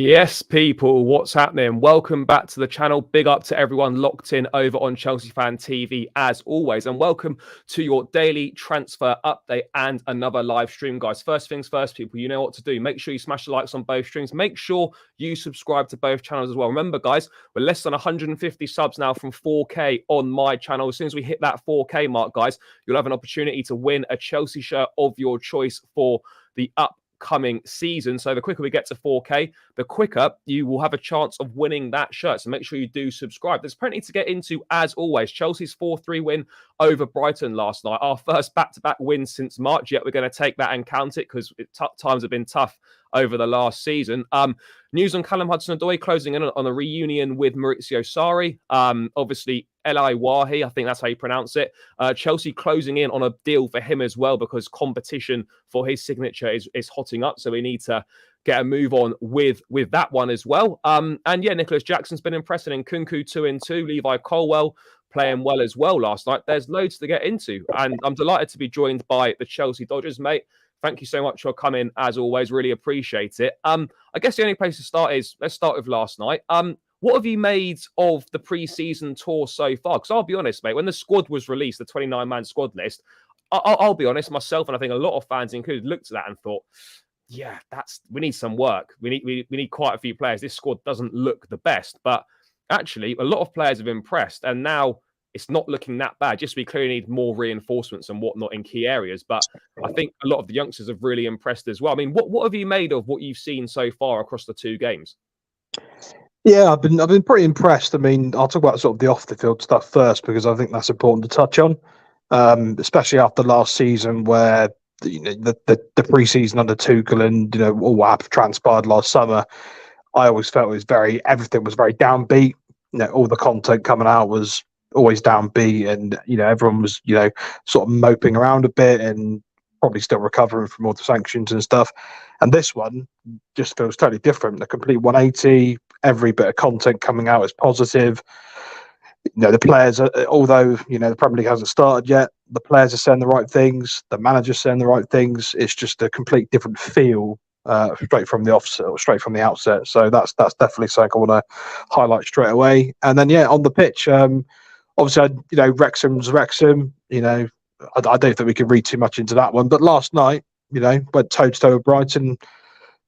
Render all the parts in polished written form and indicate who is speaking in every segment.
Speaker 1: Yes, people, what's happening? Welcome back to the channel. Big up to everyone locked in over on Chelsea Fan TV as always. And welcome to your daily transfer update and another live stream, guys. First things first, people, you know what to do. Make sure you smash the likes on both streams. Make sure you subscribe to both channels as well. Remember, guys, we're less than 150 subs now from 4K on my channel. As soon as we hit that 4K mark, guys, you'll have an opportunity to win a Chelsea shirt of your choice for the upcoming season. So the quicker we get to 4K, the quicker you will have a chance of winning that shirt. So make sure you do subscribe. There's plenty to get into as always. Chelsea's 4-3 win over Brighton last night. Our first back-to-back win since March, yet we're going to take that and count it because times have been tough over the last season. News on Callum Hudson-Odoi closing in on a reunion with Maurizio Sarri. Obviously, Elye Wahi, I think that's how you pronounce it. Chelsea closing in on a deal for him as well because competition for his signature is hotting up. So we need to get a move on with that one as well. And yeah, Nicholas Jackson's been impressive. Nkunku 2-2. Levi Colwell playing well as well last night. There's loads to get into. And I'm delighted to be joined by the Chelsea Dodgers, mate. Thank you so much for coming, as always. Really appreciate it. I guess the only place to start is, let's start with last night. What have you made of the pre-season tour so far? Because I'll be honest, mate, when the squad was released, the 29-man squad list, I'll be honest, myself and I think a lot of fans included looked at that and thought, yeah, we need some work. We need quite a few players. This squad doesn't look the best. But actually, a lot of players have impressed. And now it's not looking that bad. Just we clearly need more reinforcements and whatnot in key areas. But I think a lot of the youngsters have really impressed as well. I mean, what have you made of what you've seen so far across the two games?
Speaker 2: Yeah, I've been pretty impressed. I mean, I'll talk about sort of the off the field stuff first because I think that's important to touch on, especially after last season where the pre-season under Tuchel and all what transpired last summer. I always felt everything was very downbeat. All the content coming out was always downbeat, and everyone was sort of moping around a bit and probably still recovering from all the sanctions and stuff. And this one just feels totally different. A complete 180. Every bit of content coming out is positive. The players, although the Premier League hasn't started yet, the players are saying the right things. The manager's saying the right things. It's just a complete different feel straight from the outset. So that's definitely something I want to highlight straight away. And then on the pitch, obviously Wrexham's Wrexham. I don't think we can read too much into that one. But last night, went toe-to-toe with Brighton.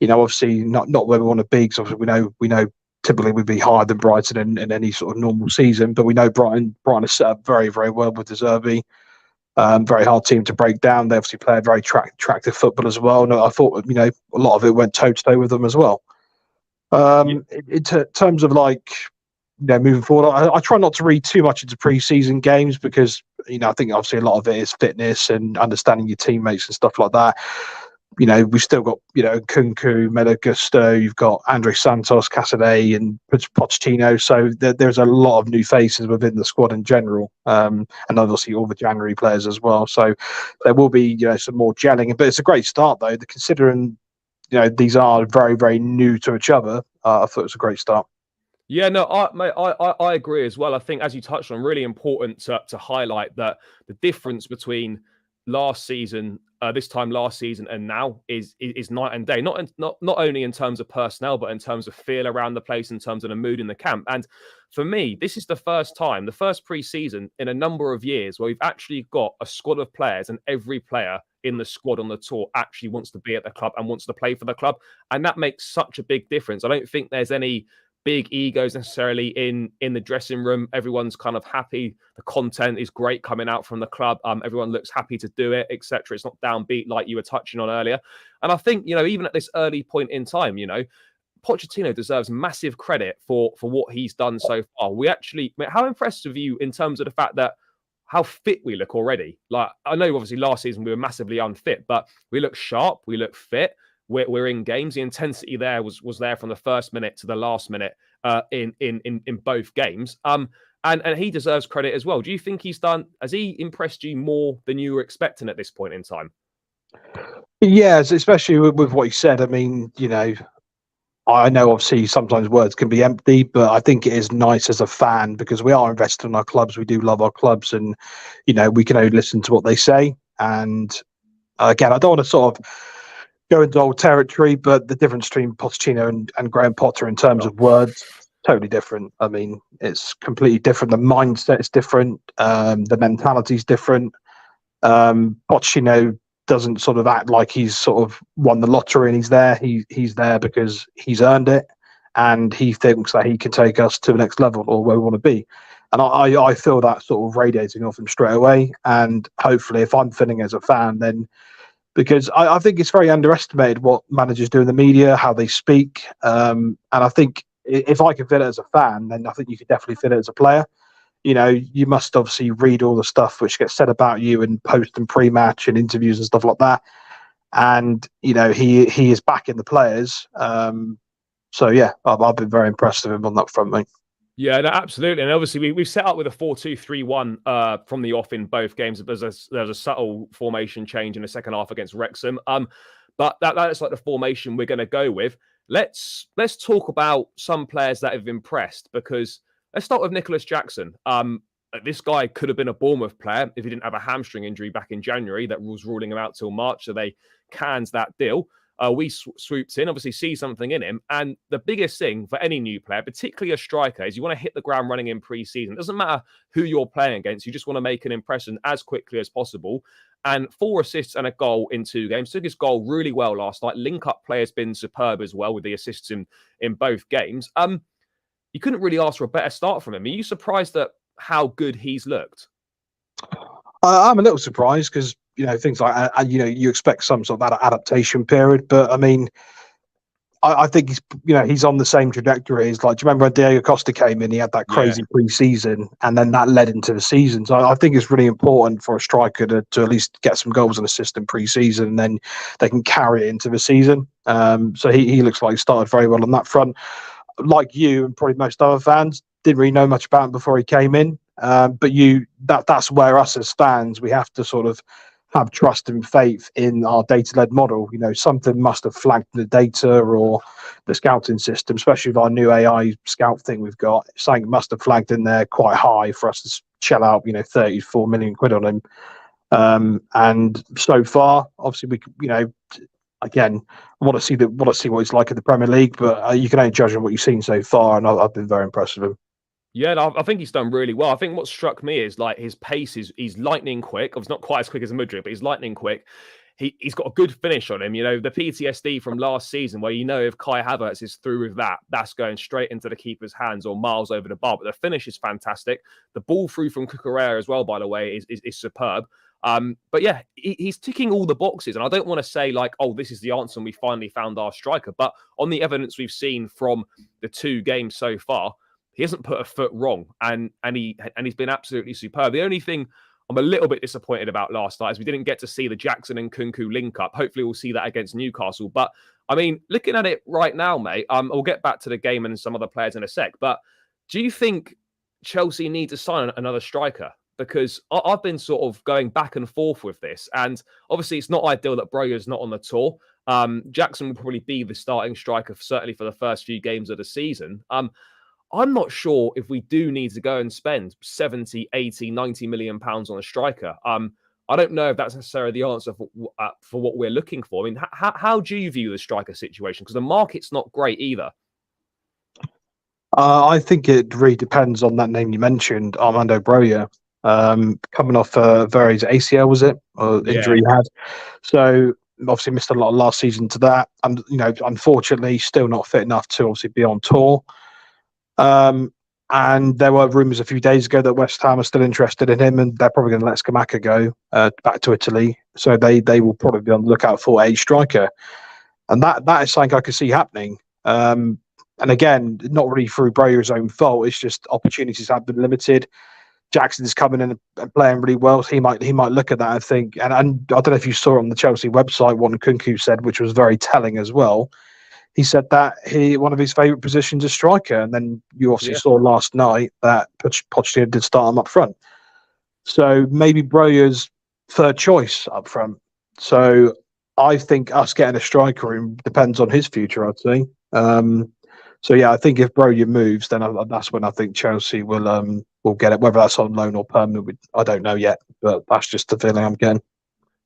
Speaker 2: Obviously not where we want to be because obviously we know typically we'd be higher than Brighton in any sort of normal season. But we know Brighton has set up very, very well with De Zerbi. Very hard team to break down. They obviously play a very attractive football as well. No, I thought a lot of it went toe-to-toe with them as well. In terms of moving forward, I try not to read too much into pre-season games because I think obviously a lot of it is fitness and understanding your teammates and stuff like that. We've still got Nkunku, Gusto, you've got Andre Santos, Caicedo, and Pochettino. So there's a lot of new faces within the squad in general, and obviously all the January players as well. So there will be some more gelling, but it's a great start though. Considering these are very, very new to each other, I thought it was a great start.
Speaker 1: Yeah, no, I agree as well. I think, as you touched on, really important to highlight that the difference between last season, this time last season, and now is night and day. Not only in terms of personnel, but in terms of feel around the place, in terms of the mood in the camp. And for me, this is the first pre-season in a number of years where we've actually got a squad of players, and every player in the squad on the tour actually wants to be at the club and wants to play for the club, and that makes such a big difference. I don't think there's any big egos necessarily in the dressing room. Everyone's kind of happy. The content is great coming out from the club. Everyone looks happy to do it, etc. It's not downbeat like you were touching on earlier. And I think, even at this early point in time, Pochettino deserves massive credit for what he's done so far. How impressed with you in terms of the fact that how fit we look already? Like, I know obviously last season we were massively unfit, but we look sharp, we look fit. We're in games. The intensity there was there from the first minute to the last minute in both games. And he deserves credit as well. Do you think has he impressed you more than you were expecting at this point in time?
Speaker 2: Yes, especially with what he said. I mean, I know obviously sometimes words can be empty, but I think it is nice as a fan because we are invested in our clubs. We do love our clubs, and we can only listen to what they say. And again, I don't want to sort of go into old territory, but the difference between Pochettino and Graham Potter in terms of words, totally different. I mean, it's completely different. The mindset is different. The mentality is different. Pochettino doesn't sort of act like he's sort of won the lottery and he's there. He's there because he's earned it, and he thinks that he can take us to the next level or where we want to be. And I feel that sort of radiating off him straight away. And hopefully, if I'm feeling as a fan, then because I think it's very underestimated what managers do in the media, how they speak. And I think if I can feel it as a fan, then I think you could definitely feel it as a player. You know, you must obviously read all the stuff which gets said about you in post and pre-match and interviews and stuff like that. And, you know, he is backing the players. So, yeah, I've been very impressed with him on that front, mate.
Speaker 1: Yeah, no, absolutely. And obviously, we've set up with a 4-2-3-1 from the off in both games. There's a subtle formation change in the second half against Wrexham. But that's like the formation we're going to go with. Let's talk about some players that have impressed, because let's start with Nicholas Jackson. This guy could have been a Bournemouth player if he didn't have a hamstring injury back in January that was ruling him out till March. So they canned that deal. We swooped in, obviously see something in him. And the biggest thing for any new player, particularly a striker, is you want to hit the ground running in pre-season. It doesn't matter who you're playing against. You just want to make an impression as quickly as possible. And 4 assists and a goal in 2 games. Took his goal really well last night. Link-up play has been superb as well with the assists in both games. You couldn't really ask for a better start from him. Are you surprised at how good he's looked?
Speaker 2: I'm a little surprised because, you know, things like, you expect some sort of adaptation period. But, I mean, I think he's on the same trajectory as, like, do you remember when Diego Costa came in? He had that crazy pre-season, and then that led into the season. So I think it's really important for a striker to at least get some goals and assists in pre-season, and then they can carry it into the season. So he looks like he started very well on that front. Like you and probably most other fans, didn't really know much about him before he came in. But that's where us as fans, we have to sort of have trust and faith in our data-led model. You know, something must have flagged the data or the scouting system, especially with our new AI scout thing we've got. Something must have flagged in there quite high for us to shell out, 34 million quid on him. And so far, obviously, again, I want to see what he's like in the Premier League, but you can only judge on what you've seen so far, and I've been very impressed with him.
Speaker 1: Yeah, no, I think he's done really well. I think what struck me is like his pace he's lightning quick. It's not quite as quick as Mudryk, but he's lightning quick. He's got a good finish on him. You know, the PTSD from last season where, if Kai Havertz is through with that's going straight into the keeper's hands or miles over the bar. But the finish is fantastic. The ball through from Cucurella as well, by the way, is superb. But yeah, he's ticking all the boxes. And I don't want to say like, oh, this is the answer and we finally found our striker. But on the evidence we've seen from the 2 games so far, he hasn't put a foot wrong, and he's been absolutely superb. The only thing I'm a little bit disappointed about last night is we didn't get to see the Jackson and Nkunku link up. Hopefully we'll see that against Newcastle. But I mean, looking at it right now, mate, we'll get back to the game and some other players in a sec. But do you think Chelsea need to sign another striker? Because I've been sort of going back and forth with this, and obviously it's not ideal that Broja's not on the tour. Jackson will probably be the starting striker, certainly for the first few games of the season. I'm not sure if we do need to go and spend 70, 80, 90 million pounds on a striker. I don't know if that's necessarily the answer for what we're looking for. I mean, how do you view the striker situation? Because the market's not great either.
Speaker 2: I think it really depends on that name you mentioned, Armando Broja, coming off Vari's ACL, was it? Or injury he had. So obviously missed a lot of last season to that. And, unfortunately, still not fit enough to obviously be on tour. And there were rumours a few days ago that West Ham are still interested in him, and they're probably going to let Scamacca go back to Italy. So they will probably be on the lookout for a striker, and that is something I could see happening. And again, not really through Broja's own fault. It's just opportunities have been limited. Jackson's coming in and playing really well. So he might look at that and think. And I don't know if you saw on the Chelsea website what Nkunku said, which was very telling as well. He said that one of his favourite positions is striker, and then you obviously saw last night that Pochettino did start him up front. So maybe Broja's third choice up front. So I think us getting a striker in depends on his future, I'd say. So yeah, I think if Broja moves, then that's when I think Chelsea will get it. Whether that's on loan or permanent, I don't know yet, but that's just the feeling I'm getting.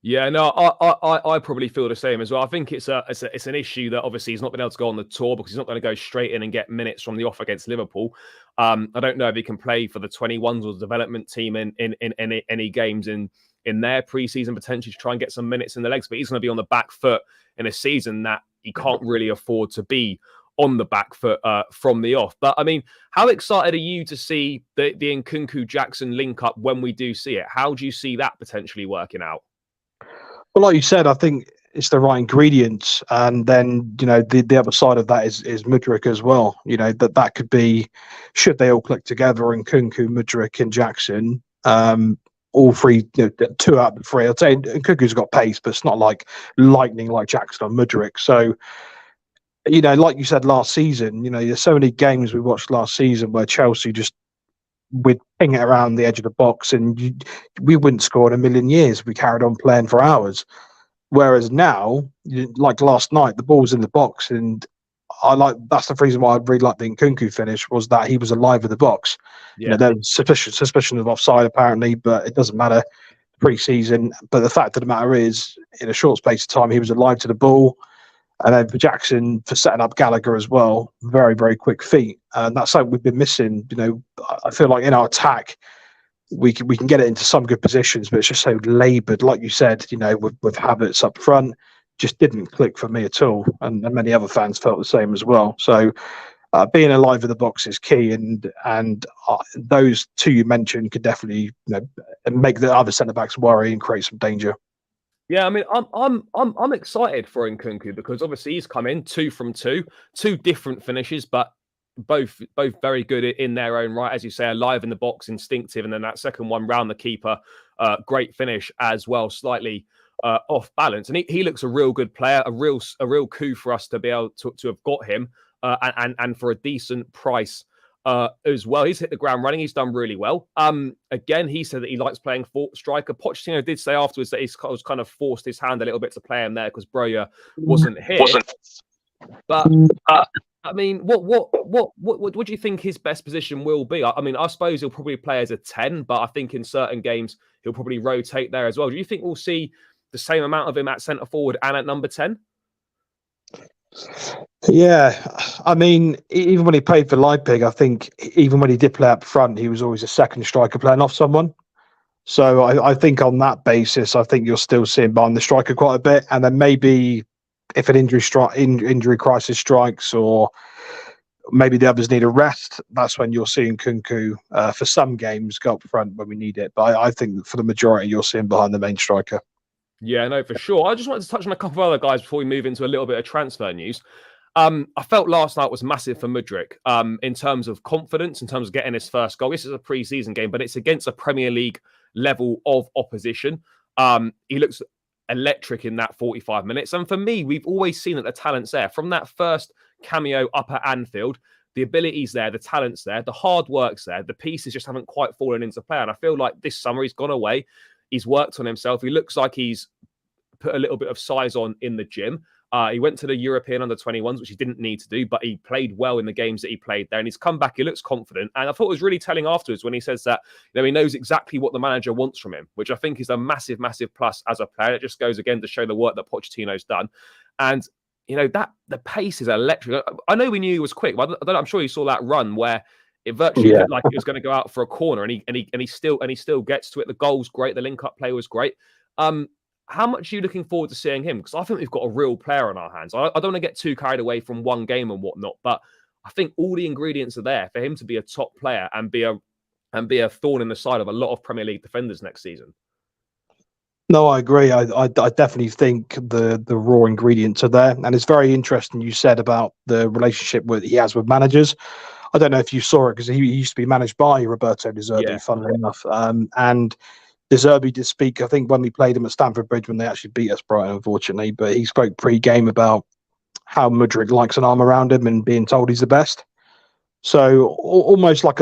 Speaker 1: Yeah, no, I probably feel the same as well. I think it's an issue that obviously he's not been able to go on the tour because he's not going to go straight in and get minutes from the off against Liverpool. I don't know if he can play for the 21s or the development team in any games in their preseason, potentially to try and get some minutes in the legs, but he's going to be on the back foot in a season that he can't really afford to be on the back foot from the off. But I mean, how excited are you to see the Nkunku Jackson link up when we do see it? How do you see that potentially working out?
Speaker 2: Well, like you said, I think it's the right ingredients, and then the other side of that is Mudryk as well. That could be, should they all click together, and Nkunku, Mudryk, and Jackson, all three, 2 out of the 3. I'd say Nkunku's got pace, but it's not like lightning like Jackson or Mudryk. So, like you said last season, there's so many games we watched last season where Chelsea just we'd ping it around the edge of the box, and we wouldn't score in a million years. We carried on playing for hours. Whereas now, like last night, the ball's in the box, and that's the reason why I really liked the Nkunku finish, was that he was alive in the box.
Speaker 1: Yeah.
Speaker 2: There was suspicion of offside apparently, but it doesn't matter pre-season. But the fact of the matter is, in a short space of time, he was alive to the ball. And then for Jackson, for setting up Gallagher as well, very, very quick feet. And that's something we've been missing. I feel like in our attack, we can get it into some good positions, but it's just so laboured. Like you said, with Havertz up front, just didn't click for me at all. And many other fans felt the same as well. So being alive in the box is key. And those 2 you mentioned could definitely make the other centre-backs worry and create some danger.
Speaker 1: Yeah, I mean, I'm excited for Nkunku because obviously he's come in 2 from 2 different finishes, but both very good in their own right, as you say, alive in the box, instinctive, and then that second one round the keeper, great finish as well, slightly off balance, and he looks a real good player, a real coup for us to be able to have got him, and for a decent price. As well, he's hit the ground running. He's done really well. Again, he said that he likes playing striker. Pochettino did say afterwards that he's kind of forced his hand a little bit to play him there because Broja wasn't here. But I mean, what do you think his best position will be? I mean, I suppose he'll probably play as a 10, but I think in certain games he'll probably rotate there as well. Do you think we'll see the same amount of him at centre forward and at number 10?
Speaker 2: Yeah, I mean, even when he played for Leipzig, I think even when he did play up front, he was always a second striker playing off someone. So I think on that basis, I think you'll still see him behind the striker quite a bit. And then maybe if an injury crisis strikes, or maybe the others need a rest, that's when you'll see Nkunku for some games go up front when we need it. But I think for the majority, you'll see him behind the main striker.
Speaker 1: Yeah, no, for sure. I just wanted to touch on a couple of other guys before we move into a little bit of transfer news. I felt last night was massive for Mudryk in terms of confidence, in terms of getting his first goal. This is a pre-season game, but it's against a Premier League level of opposition. He looks electric in that 45 minutes. And for me, we've always seen that the talent's there. From that first cameo up at Anfield, the ability's there, the talent's there, the hard work's there. The pieces just haven't quite fallen into play. And I feel like this summer he's gone away. He's worked on himself. He looks like he's put a little bit of size on in the gym. He went to the European under-21s, which he didn't need to do, but he played well in the games that he played there. And he's come back. He looks confident. And I thought it was really telling afterwards when he says that he knows exactly what the manager wants from him, which I think is a massive, massive plus as a player. It just goes again to show the work that Pochettino's done. And, that the pace is electric. I know we knew he was quick, but I'm sure you saw that run where it virtually looked like he was going to go out for a corner, and he still gets to it. The goal's great. The link-up play was great. How much are you looking forward to seeing him? Because I think we've got a real player on our hands. I don't want to get too carried away from one game and whatnot, but I think all the ingredients are there for him to be a top player and be a thorn in the side of a lot of Premier League defenders next season.
Speaker 2: No, I agree. I definitely think the raw ingredients are there, and it's very interesting you said about the relationship he has with managers. I don't know if you saw it because he used to be managed by Roberto De Zerbi, funnily enough, and De Zerbi did speak, I think, when we played him at Stamford Bridge when they actually beat us, Brighton, unfortunately. But he spoke pre-game about how Mudryk likes an arm around him and being told he's the best. So almost like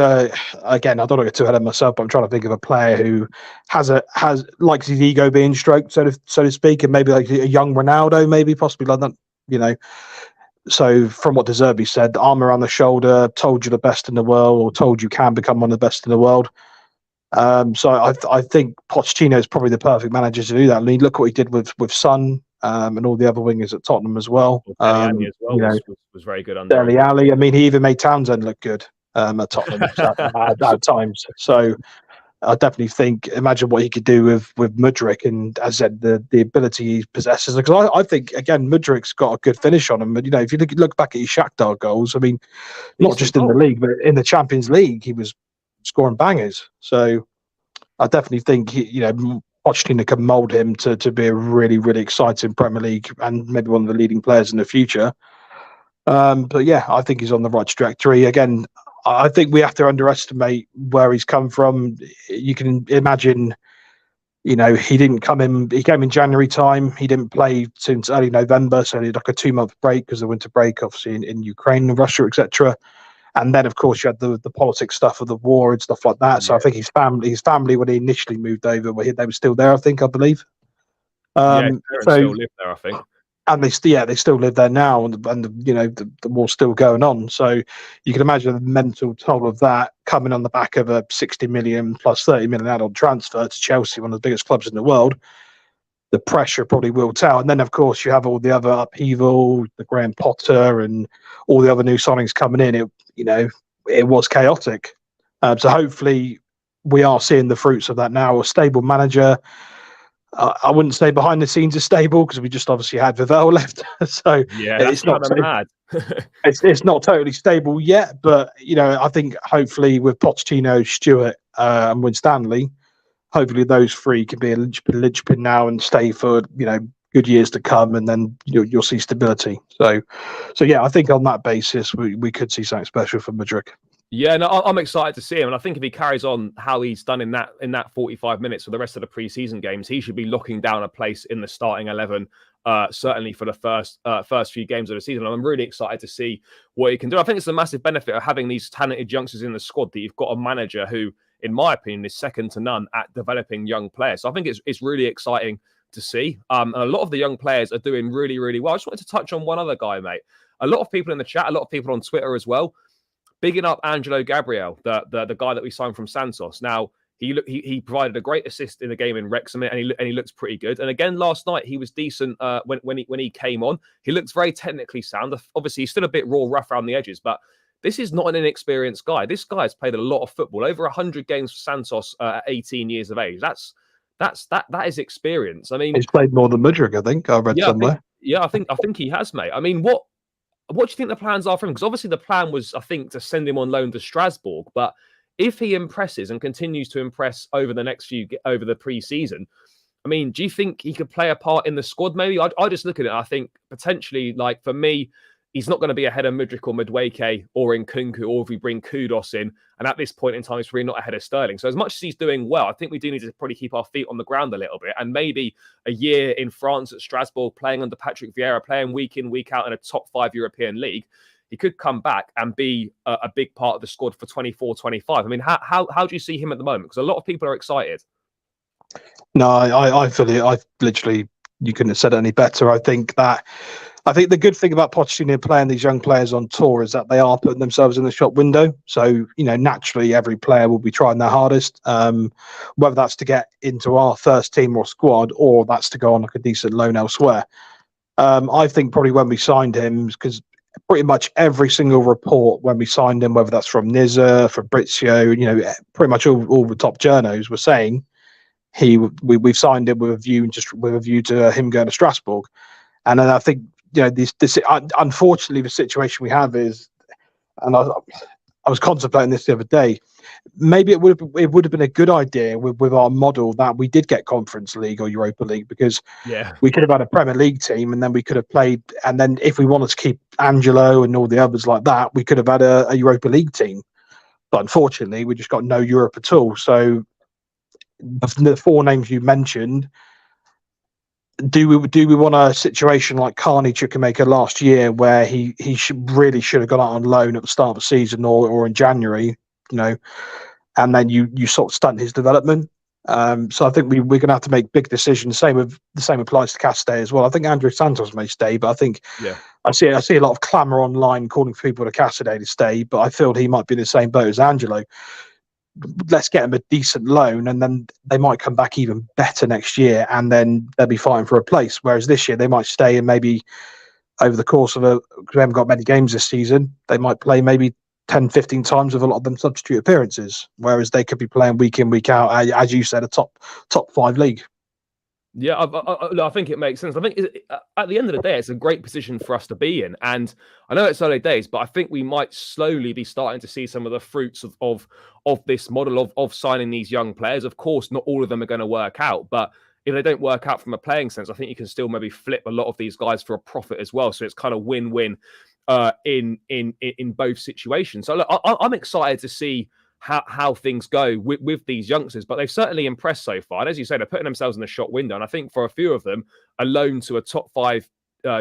Speaker 2: again, I don't want to get too ahead of myself, but I'm trying to think of a player who has likes his ego being stroked, so to speak, and maybe like a young Ronaldo, maybe possibly like that, So from what De Zerbi said, arm around the shoulder, told you the best in the world, or told you can become one of the best in the world. So I think Pochettino is probably the perfect manager to do that. I mean, look what he did with Son and all the other wingers at Tottenham as well.
Speaker 1: Well, Dele Alli as well
Speaker 2: You know,
Speaker 1: was very good under him.
Speaker 2: Dele Alli. I mean, he even made Townsend look good at Tottenham at times. So I definitely think, imagine what he could do with Mudryk, and as I said, the ability he possesses. Because I think again, Mudryk's got a good finish on him. But if you look back at his Shakhtar goals, I mean, not just in the league, but in the Champions League, he was scoring bangers. So I definitely think Pochettino can mould him to be a really, really exciting Premier League and maybe one of the leading players in the future. But yeah, I think he's on the right trajectory. Again, I think we have to underestimate where he's come from. You can imagine, he didn't come in. He came in January time. He didn't play since early November, so he had like a 2-month break because of the winter break, obviously in Ukraine and Russia, etc. And then, of course, you had the politics stuff of the war and stuff like that. So I think his family, when he initially moved over, they were still there. I believe.
Speaker 1: Parents still live there, I think.
Speaker 2: And they still live there now, and the war's still going on. So you can imagine the mental toll of that coming on the back of a 60 million plus 30 million add-on transfer to Chelsea, one of the biggest clubs in the world. The pressure probably will tell. And then, of course, you have all the other upheaval, the Graham Potter and all the other new signings coming in. It was chaotic. So hopefully we are seeing the fruits of that now. A stable manager. I wouldn't say behind the scenes is stable because we just obviously had Vivell left. So
Speaker 1: it's not mad.
Speaker 2: it's not totally stable yet, but I think hopefully with Pochettino, Stewart, and Winstanley, hopefully those three can be a linchpin now and stay for good years to come, and then you'll see stability. So yeah, I think on that basis we could see something special from Mudryk.
Speaker 1: Yeah, no, I'm excited to see him, and I think if he carries on how he's done in that 45 minutes for the rest of the preseason games, he should be locking down a place in the starting 11. Certainly for the first few games of the season. I'm really excited to see what he can do. I think it's a massive benefit of having these talented youngsters in the squad that you've got a manager who, in my opinion, is second to none at developing young players. So I think it's really exciting to see. And a lot of the young players are doing really, really well. I just wanted to touch on one other guy, mate. A lot of people in the chat, a lot of people on Twitter as well, bigging up Angelo Gabriel, the guy that we signed from Santos. Now, he provided a great assist in the game in Wrexham, and he looks pretty good. And again, last night he was decent when he came on. He looks very technically sound. Obviously, he's still a bit rough around the edges, but this is not an inexperienced guy. This guy has played a lot of football, over 100 games for Santos at 18 years of age. That is experience. I mean,
Speaker 2: he's played more than Mudryk, I think. I read somewhere.
Speaker 1: I think he has, mate. I mean, what do you think the plans are for him? Because obviously the plan was, I think, to send him on loan to Strasbourg. But if he impresses and continues to impress over the pre-season, I mean, do you think he could play a part in the squad? Maybe I just look at it. I think potentially, like for me, he's not going to be ahead of Mudryk or Madueke or Nkunku, or if we bring Kudos in. And at this point in time, he's really not ahead of Sterling. So as much as he's doing well, I think we do need to probably keep our feet on the ground a little bit. And maybe a year in France at Strasbourg, playing under Patrick Vieira, playing week in, week out in a top 5 European league, he could come back and be a big part of the squad for 24-25. I mean, how do you see him at the moment? Because a lot of people are excited.
Speaker 2: No, I feel it. I literally, you couldn't have said it any better. I think the good thing about Pochettino playing these young players on tour is that they are putting themselves in the shop window. So, naturally every player will be trying their hardest, whether that's to get into our first team or squad, or that's to go on like a decent loan elsewhere. I think probably when we signed him, because pretty much every single report when we signed him, whether that's from Nizza, Fabrizio, pretty much all the top journos were saying we've signed him with a view to him going to Strasbourg. And then I think, this unfortunately the situation we have is, and I was contemplating this the other day, maybe it would have been a good idea with our model that we did get Conference League or Europa League, because we could have had a Premier League team, and then we could have played, and then if we wanted to keep Angelo and all the others like that, we could have had a Europa League team. But unfortunately, we just got no Europe at all. So the 4 names you mentioned, do we want a situation like Carney Chukwuemeka last year, where he should have gone out on loan at the start of the season or in January, and then you sort of stunt his development. So I think we're going to have to make big decisions. The same applies to Caicedo as well. I think Andrew Santos may stay, but I think I see a lot of clamour online calling for people to Caicedo to stay, but I feel he might be in the same boat as Angelo. let's get them a decent loan, and then they might come back even better next year, and then they'll be fighting for a place. Whereas this year they might stay and maybe over the course of because we haven't got many games this season, they might play maybe 10, 15 times with a lot of them substitute appearances, whereas they could be playing week in, week out, as you said, a top 5 league.
Speaker 1: Yeah, I think it makes sense. I think at the end of the day, it's a great position for us to be in. And I know it's early days, but I think we might slowly be starting to see some of the fruits of this model of signing these young players. Of course, not all of them are going to work out, but if they don't work out from a playing sense, I think you can still maybe flip a lot of these guys for a profit as well. So it's kind of win-win in both situations. So look, I'm excited to see how things go with these youngsters, but they've certainly impressed so far. And as you say, they're putting themselves in the shop window. And I think for a few of them, a loan to a top 5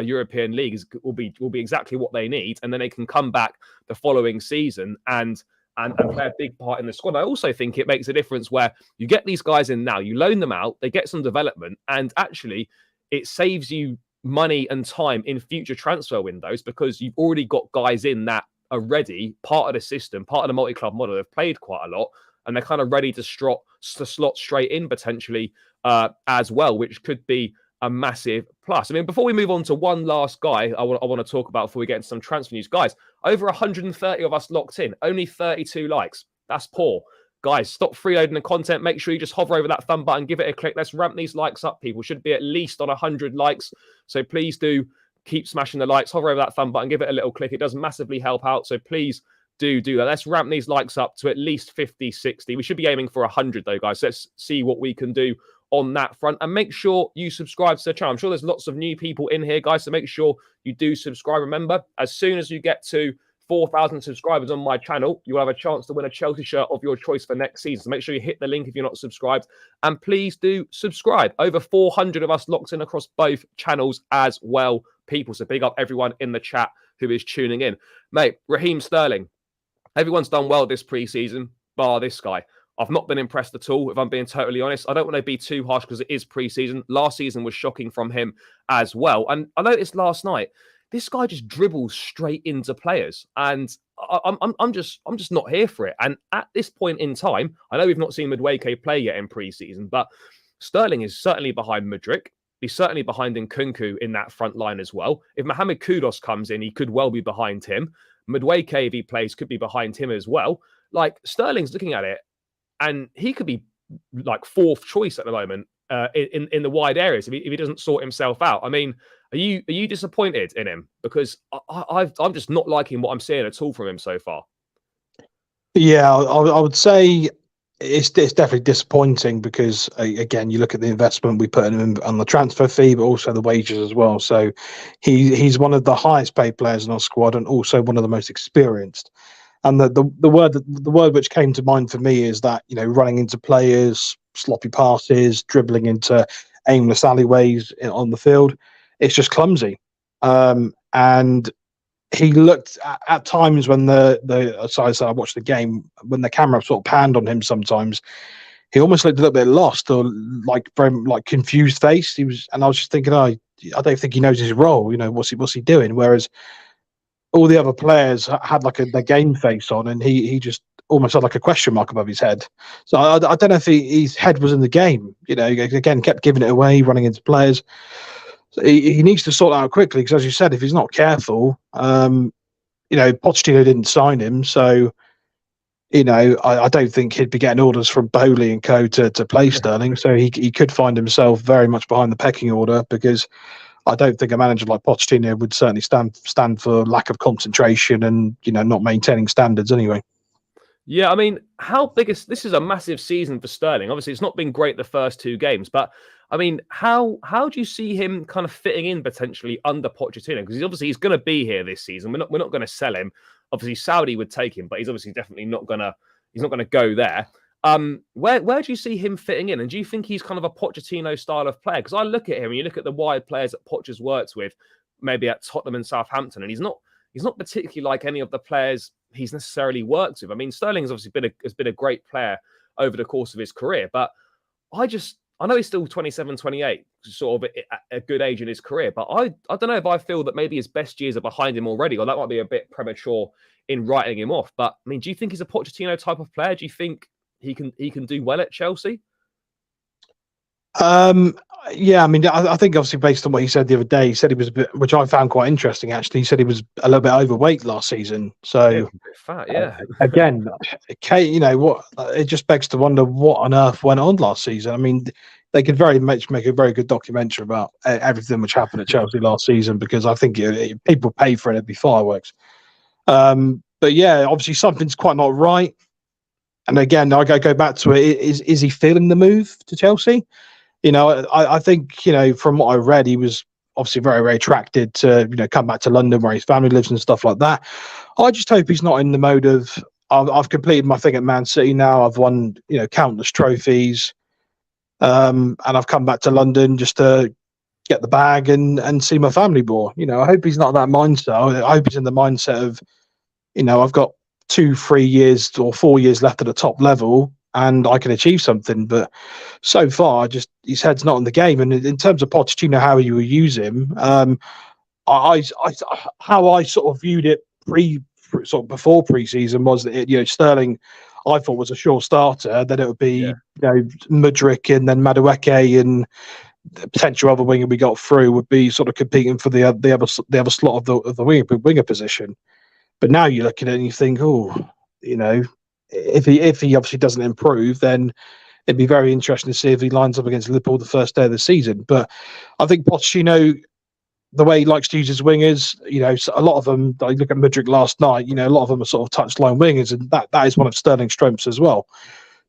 Speaker 1: European leagues will be exactly what they need. And then they can come back the following season and play a big part in the squad. I also think it makes a difference where you get these guys in now, you loan them out, they get some development, and actually it saves you money and time in future transfer windows because you've already got guys in that are ready, part of the system, part of the multi-club model. They've played quite a lot, and they're kind of ready to slot straight in potentially as well, which could be a massive plus. I mean, before we move on to one last guy I want to talk about before we get into some transfer news. Guys, over 130 of us locked in, only 32 likes. That's poor. Guys, stop freeloading the content. Make sure you just hover over that thumb button, give it a click. Let's ramp these likes up, people. Should be at least on 100 likes. So please do keep smashing the likes, hover over that thumb button, give it a little click. It does massively help out. So please do that. Let's ramp these likes up to at least 50, 60. We should be aiming for 100 though, guys. So let's see what we can do on that front. And make sure you subscribe to the channel. I'm sure there's lots of new people in here, guys. So make sure you do subscribe. Remember, as soon as you get to 4,000 subscribers on my channel, you will have a chance to win a Chelsea shirt of your choice for next season. So make sure you hit the link if you're not subscribed. And please do subscribe. Over 400 of us locked in across both channels as well, people. So big up everyone in the chat who is tuning in. Mate, Raheem Sterling. Everyone's done well this preseason, bar this guy. I've not been impressed at all, if I'm being totally honest. I don't want to be too harsh because it is preseason. Last season was shocking from him as well. And I noticed last night, this guy just dribbles straight into players, and I'm just not here for it. And at this point in time, I know we've not seen Mudryk play yet in pre-season, but Sterling is certainly behind Mudryk. He's certainly behind Nkunku in that front line as well. If Mohamed Kudus comes in, he could well be behind him. Mudryk, if he plays, could be behind him as well. Like, Sterling's looking at it, and he could be like 4th choice at the moment in the wide areas if he doesn't sort himself out. I mean, are you disappointed in him? Because I'm just not liking what I'm seeing at all from him so far.
Speaker 2: Yeah, I would say it's definitely disappointing because, again, you look at the investment we put in him on the transfer fee, but also the wages as well. So he's one of the highest paid players in our squad and also one of the most experienced. And the word which came to mind for me is that, you know, running into players, sloppy passes, dribbling into aimless alleyways on the field. It's just clumsy. And he looked at times when I watched the game, when the camera sort of panned on him sometimes, he almost looked a little bit lost or like very like confused face. And I was just thinking, I don't think he knows his role. You know, what's he doing? Whereas all the other players had like their game face on, and he just almost had like a question mark above his head. So I don't know if his head was in the game. You know, again, kept giving it away, running into players. So he needs to sort that out quickly because, as you said, if he's not careful, you know, Pochettino didn't sign him, so you know, I don't think he'd be getting orders from Bowley and co to play Sterling. So he could find himself very much behind the pecking order because I don't think a manager like Pochettino would certainly stand for lack of concentration and, you know, not maintaining standards anyway.
Speaker 1: Yeah, I mean, this is a massive season for Sterling. Obviously, it's not been great the first 2 games, but I mean, how do you see him kind of fitting in potentially under Pochettino? Because he's going to be here this season. We're not going to sell him. Obviously, Saudi would take him, but he's obviously definitely not going to go there. Where do you see him fitting in? And do you think he's kind of a Pochettino style of player? Because I look at him and you look at the wide players that Poch has worked with, maybe at Tottenham and Southampton, and he's not particularly like any of the players he's necessarily worked with. I mean, Sterling has obviously been a great player over the course of his career, but I know he's still 27, 28, sort of a good age in his career, but I don't know if I feel that maybe his best years are behind him already, or that might be a bit premature in writing him off. But I mean, do you think he's a Pochettino type of player? Do you think he can do well at Chelsea?
Speaker 2: Yeah, I mean, I think obviously based on what he said the other day, he said he was a bit, which I found quite interesting actually. He said he was a little bit overweight last season.
Speaker 1: Yeah,
Speaker 2: So
Speaker 1: a bit fat, yeah.
Speaker 2: again, Kate, what it just begs to wonder what on earth went on last season. I mean, they could very much make a very good documentary about everything which happened at Chelsea last season because I think people pay for it. It'd be fireworks. But yeah, obviously something's quite not right. And again, I go back to it. Is he feeling the move to Chelsea? I think, from what I read, he was obviously very, very attracted to, come back to London where his family lives and stuff like that. I just hope he's not in the mode of, I've completed my thing at Man City now. I've won, countless trophies. And I've come back to London just to get the bag and see my family more. I hope he's not that mindset. I hope he's in the mindset of, I've got 2-3 years or 4 years left at the top level and I can achieve something. But so far, just his head's not in the game. And in terms of Pochettino, how you will use him, I how I sort of viewed it before pre-season was that Sterling, I thought was a sure starter. Then it would be Mudryk and then Madueke and the potential other winger we got through would be sort of competing for the other slot of the winger position. But now you look at it and you think, if he obviously doesn't improve, then it'd be very interesting to see if he lines up against Liverpool the first day of the season. But I think Pochettino, the way he likes to use his wingers, a lot of them, I look at Mudryk last night, a lot of them are sort of touchline wingers, and that is one of Sterling's strengths as well.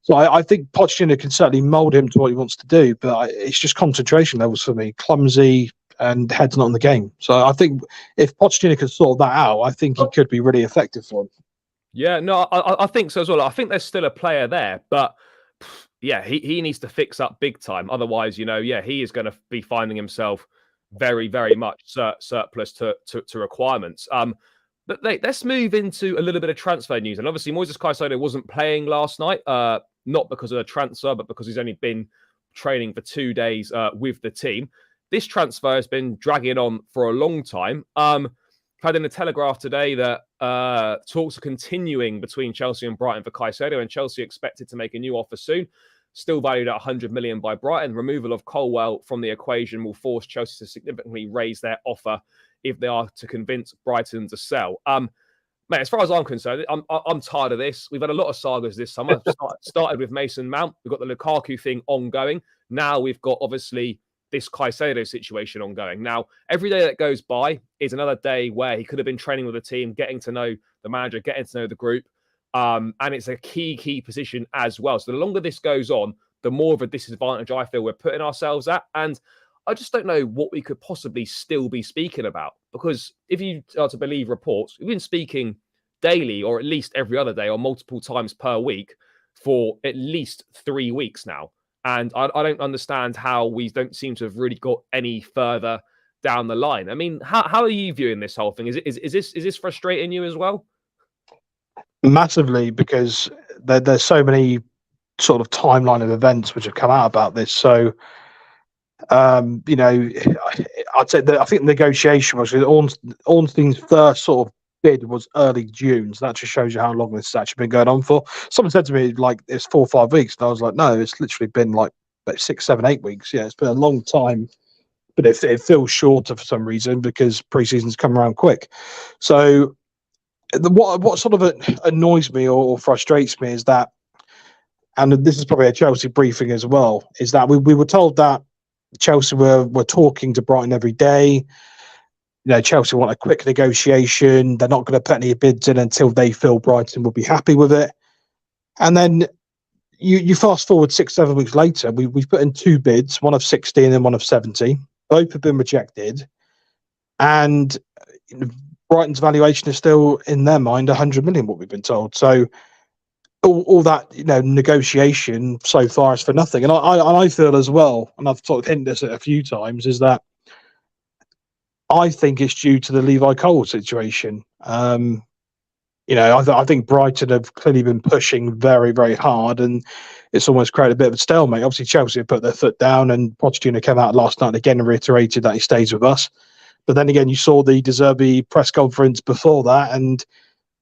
Speaker 2: So I think Pochettino can certainly mould him to what he wants to do, but it's just concentration levels for me, clumsy and head's not in the game. So I think if Pochettino can sort that out, I think he could be really effective for him.
Speaker 1: Yeah, no, I think so as well. I think there's still a player there, but yeah, he needs to fix up big time. Otherwise, he is going to be finding himself very, very much surplus to requirements. But let's move into a little bit of transfer news. And obviously, Moises Caicedo wasn't playing last night, not because of a transfer, but because he's only been training for 2 days with the team. This transfer has been dragging on for a long time. Had in the Telegraph today that talks are continuing between Chelsea and Brighton for Caicedo, and Chelsea expected to make a new offer soon. Still valued at 100 million by Brighton. Removal of Colwell from the equation will force Chelsea to significantly raise their offer if they are to convince Brighton to sell. Mate, as far as I'm concerned, I'm tired of this. We've had a lot of sagas this summer. Started with Mason Mount. We've got the Lukaku thing ongoing. Now we've got, obviously, this Caicedo situation ongoing. Now, every day that goes by is another day where he could have been training with the team, getting to know the manager, getting to know the group. And it's a key position as well. So the longer this goes on, the more of a disadvantage I feel we're putting ourselves at. And I just don't know what we could possibly still be speaking about. Because if you are to believe reports, we've been speaking daily or at least every other day or multiple times per week for at least 3 weeks now. And I don't understand how we don't seem to have really got any further down the line. I mean, how are you viewing this whole thing? Is this frustrating you as well?
Speaker 2: Massively, because there's so many sort of timeline of events which have come out about this. So, I'd say that I think the negotiation was Ornstein's first sort of bid was early June. So that just shows you how long this has actually been going on for. Someone said to me like it's 4 or 5 weeks, and I was like, no, it's literally been like 6, 7, 8 weeks. Yeah, it's been a long time, but it feels shorter for some reason because pre-season's come around quick. So what sort of annoys me or frustrates me is that, and this is probably a Chelsea briefing as well, is that we were told that Chelsea were talking to Brighton every day. Chelsea want a quick negotiation. They're not going to put any bids in until they feel Brighton will be happy with it. And then you fast forward 6, 7 weeks later, we've put in 2 bids, one of 60 and then one of 70. Both have been rejected. And Brighton's valuation is still, in their mind, 100 million, what we've been told. So all that negotiation so far is for nothing. And I feel as well, and I've sort of hinted this a few times, is that I think it's due to the Levi Cole situation. I think Brighton have clearly been pushing very, very hard, and it's almost created a bit of a stalemate. Obviously, Chelsea have put their foot down, and Pochettino came out last night again and reiterated that he stays with us. But then again, you saw the De Zerbi press conference before that, and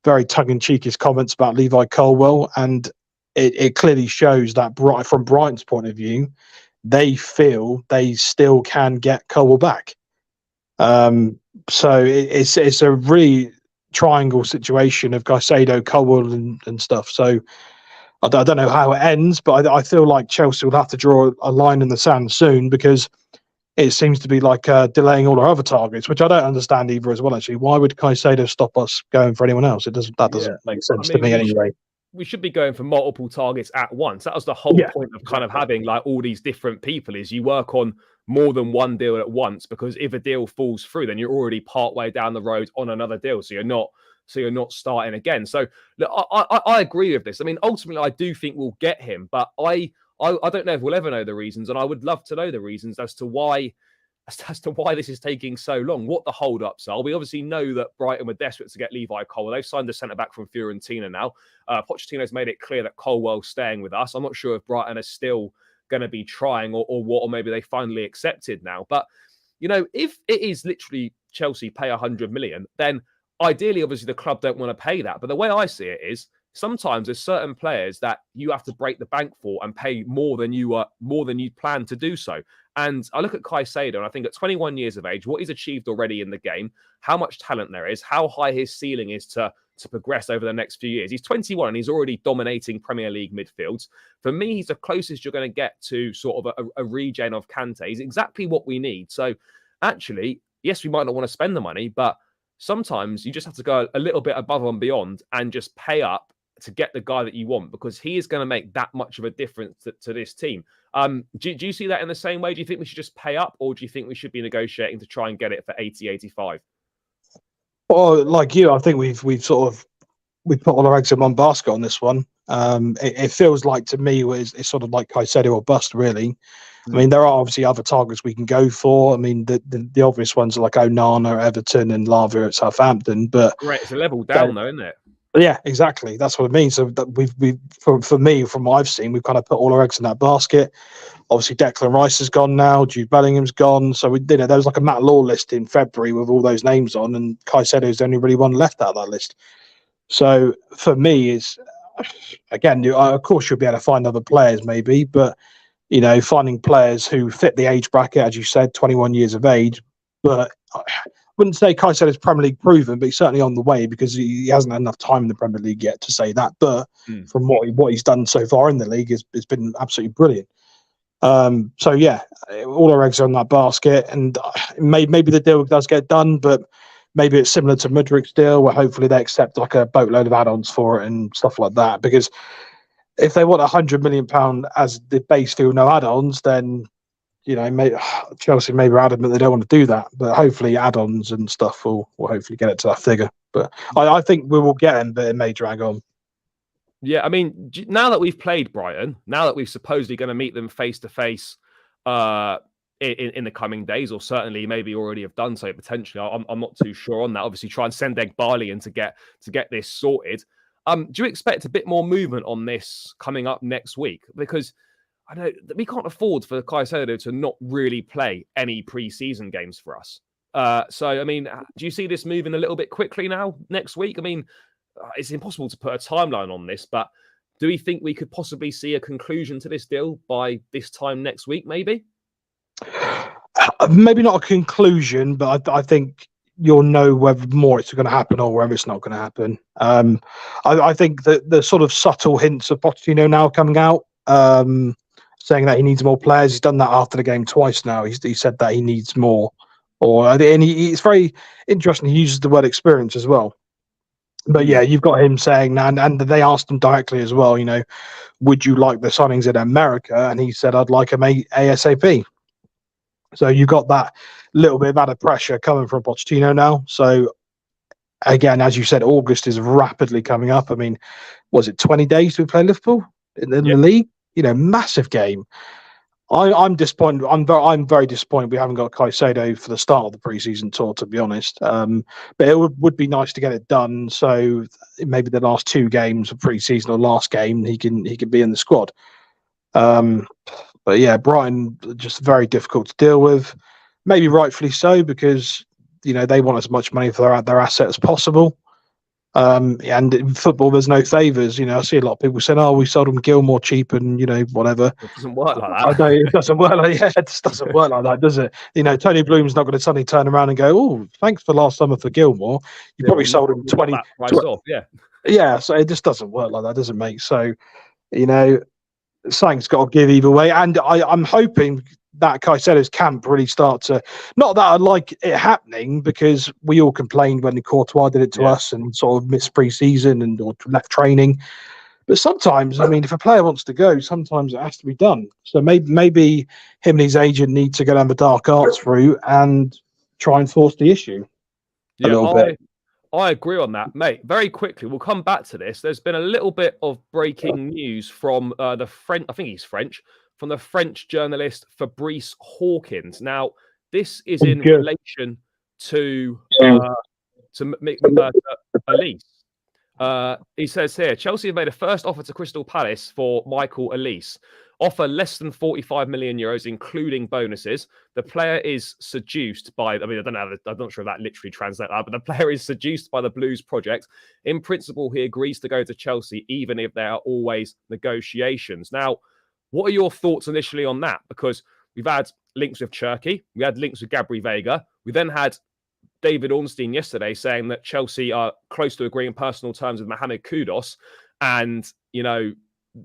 Speaker 2: very tongue-in-cheek his comments about Levi Colwell. And it clearly shows that from Brighton's point of view, they feel they still can get Cole back. So it's a really triangle situation of Caicedo, Cole, and stuff. So I don't know how it ends, but I feel like Chelsea will have to draw a line in the sand soon, because it seems to be like delaying all our other targets, which I don't understand either as well, actually. Why would Caicedo stop us going for anyone else? That doesn't make sense to me anyway.
Speaker 1: We should be going for multiple targets at once. That was the whole point of kind of having like all these different people, is you work on more than one deal at once, because if a deal falls through, then you're already part way down the road on another deal. So you're not starting again. So look, I agree with this. I mean, ultimately, I do think we'll get him, but I don't know if we'll ever know the reasons, and I would love to know the reasons as to why this is taking so long, what the hold-ups are. We obviously know that Brighton were desperate to get Levi Colwill. They've signed a centre-back from Fiorentina now. Pochettino's made it clear that Colwell's staying with us. I'm not sure if Brighton are still going to be trying or what, or maybe they finally accepted now. But, you know, if it is literally Chelsea pay 100 million, then ideally, obviously, the club don't want to pay that. But the way I see it is, sometimes there's certain players that you have to break the bank for and pay more than you plan to do so. And I look at Caicedo, and I think at 21 years of age, what he's achieved already in the game, how much talent there is, how high his ceiling is to progress over the next few years. He's 21 and he's already dominating Premier League midfields. For me, he's the closest you're going to get to sort of a regen of Kante. He's exactly what we need. So actually, yes, we might not want to spend the money, but sometimes you just have to go a little bit above and beyond and just pay up to get the guy that you want, because he is going to make that much of a difference to this team. Do you see that in the same way? Do you think we should just pay up, or do you think we should be negotiating to try and get it for 80, 85?
Speaker 2: Well, like you, I think we've put all our eggs in one basket on this one. It feels like, to me, it's sort of like Caicedo or bust, really. I mean, there are obviously other targets we can go for. I mean, the obvious ones are like Onana at Everton and Lavia at Southampton. But
Speaker 1: right, it's a level down, though, isn't it?
Speaker 2: Yeah, exactly. That's what it means. So that we've for me, from what I've seen, we've kind of put all our eggs in that basket. Obviously, Declan Rice is gone now. Jude Bellingham's gone. So there was like a Matt Law list in February with all those names on, and Caicedo's the only really one left out of that list. So for me, is again, of course, you'll be able to find other players maybe, but you know, finding players who fit the age bracket, as you said, 21 years of age, but I wouldn't say Caicedo's Premier League proven, but he's certainly on the way, because he hasn't had enough time in the Premier League yet to say that. But from what he's done so far in the league, it's been absolutely brilliant. So yeah, all our eggs are in that basket, and maybe the deal does get done, but maybe it's similar to Mudryk's deal, where hopefully they accept like a boatload of add-ons for it and stuff like that. Because if they want £100 million as the base fee, no add-ons, then you know, Chelsea maybe are adamant they don't want to do that. But hopefully, add-ons and stuff will hopefully get it to that figure. But I think we will get him, but it may drag on.
Speaker 1: Yeah, I mean, now that we've played Brighton, now that we're supposedly going to meet them face to face in the coming days, or certainly maybe already have done so potentially. I'm not too sure on that. Obviously, try and send Barley in to get this sorted. Do you expect a bit more movement on this coming up next week? Because I know that we can't afford for Caicedo to not really play any pre-season games for us. So, I mean, do you see this moving a little bit quickly now next week? I mean, it's impossible to put a timeline on this, but do we think we could possibly see a conclusion to this deal by this time next week, maybe?
Speaker 2: Maybe not a conclusion, but I think you'll know whether more it's going to happen or whether it's not going to happen. I think that the sort of subtle hints of Pochettino now coming out, saying that he needs more players. He's done that after the game twice now. He said that he needs more. And it's very interesting. He uses the word experience as well. But yeah, you've got him saying, and they asked him directly as well, you know, would you like the signings in America? And he said, I'd like them ASAP. So you got that little bit of added pressure coming from Pochettino now. So again, as you said, August is rapidly coming up. I mean, was it 20 days to play Liverpool in the league? You know, massive game. I'm disappointed. I'm very disappointed we haven't got Caicedo for the start of the preseason tour, to be honest. But it would be nice to get it done. So maybe the last two games of preseason or last game, he can be in the squad. But yeah, Brighton just very difficult to deal with. Maybe rightfully so, because you know they want as much money for their asset as possible. And in football, there's no favours. I see a lot of people saying, "Oh, we sold him Gilmore cheap," and whatever.
Speaker 1: It doesn't work like
Speaker 2: I
Speaker 1: that.
Speaker 2: know it doesn't work like it just doesn't work like that, does it? Tony Bloom's not going to suddenly turn around and go, "Oh, thanks for last summer for Gilmore. You probably sold him 20
Speaker 1: that priced off." Yeah.
Speaker 2: Yeah, so it just doesn't work like that, does it, mate? So, something's got to give either way. And I'm hoping that Caicedo's camp really starts to, not that I like it happening, because we all complained when the Courtois did it to us and sort of missed pre-season or left training. But sometimes, if a player wants to go, sometimes it has to be done. So maybe him and his agent need to go down the dark arts route and try and force the issue a little bit.
Speaker 1: I agree on that, mate. Very quickly, we'll come back to this. There's been a little bit of breaking news from the French, I think he's French, from the French journalist Fabrice Hawkins. Now, this is in relation to Elise. He says here, Chelsea have made a first offer to Crystal Palace for Michael Elise. Offer less than 45 million euros, including bonuses. The player is seduced by, I'm not sure if that literally translates that, but the player is seduced by the Blues project. In principle, he agrees to go to Chelsea, even if there are always negotiations. Now, what are your thoughts initially on that? Because we've had links with Cherki, we had links with Gabri Vega, we then had David Ornstein yesterday saying that Chelsea are close to agreeing personal terms with Mohamed Kudus, and,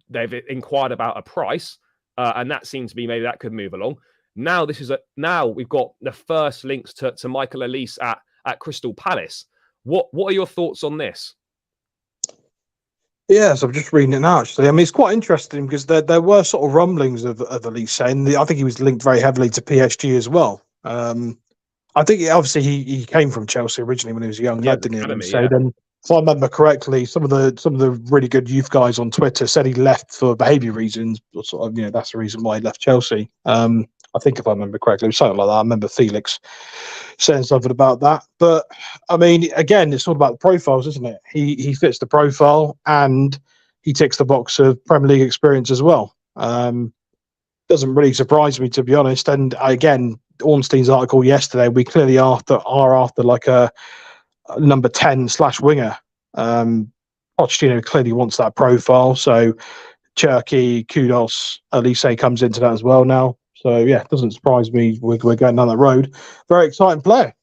Speaker 1: they've inquired about a price, and that seems to be maybe that could move along. Now we've got the first links to Michael Elise at Crystal Palace. What are your thoughts on this?
Speaker 2: Yes, I'm just reading it now, actually. It's quite interesting because there were sort of rumblings of Elise, and I think he was linked very heavily to PSG as well. I think obviously he came from Chelsea originally when he was a young lad, didn't he? Then, if I remember correctly, some of the really good youth guys on Twitter said he left for behaviour reasons, or sort of, that's the reason why he left Chelsea. I think if I remember correctly, it was something like that. I remember Felix saying something about that. But again, it's all about the profiles, isn't it? He fits the profile and he ticks the box of Premier League experience as well. Doesn't really surprise me, to be honest. And again, Ornstein's article yesterday, we clearly are after like a number 10/winger. Pochettino clearly wants that profile, so Cherki, Kudus, Elise comes into that as well now. So yeah, it doesn't surprise me we're going down that road. Very exciting player.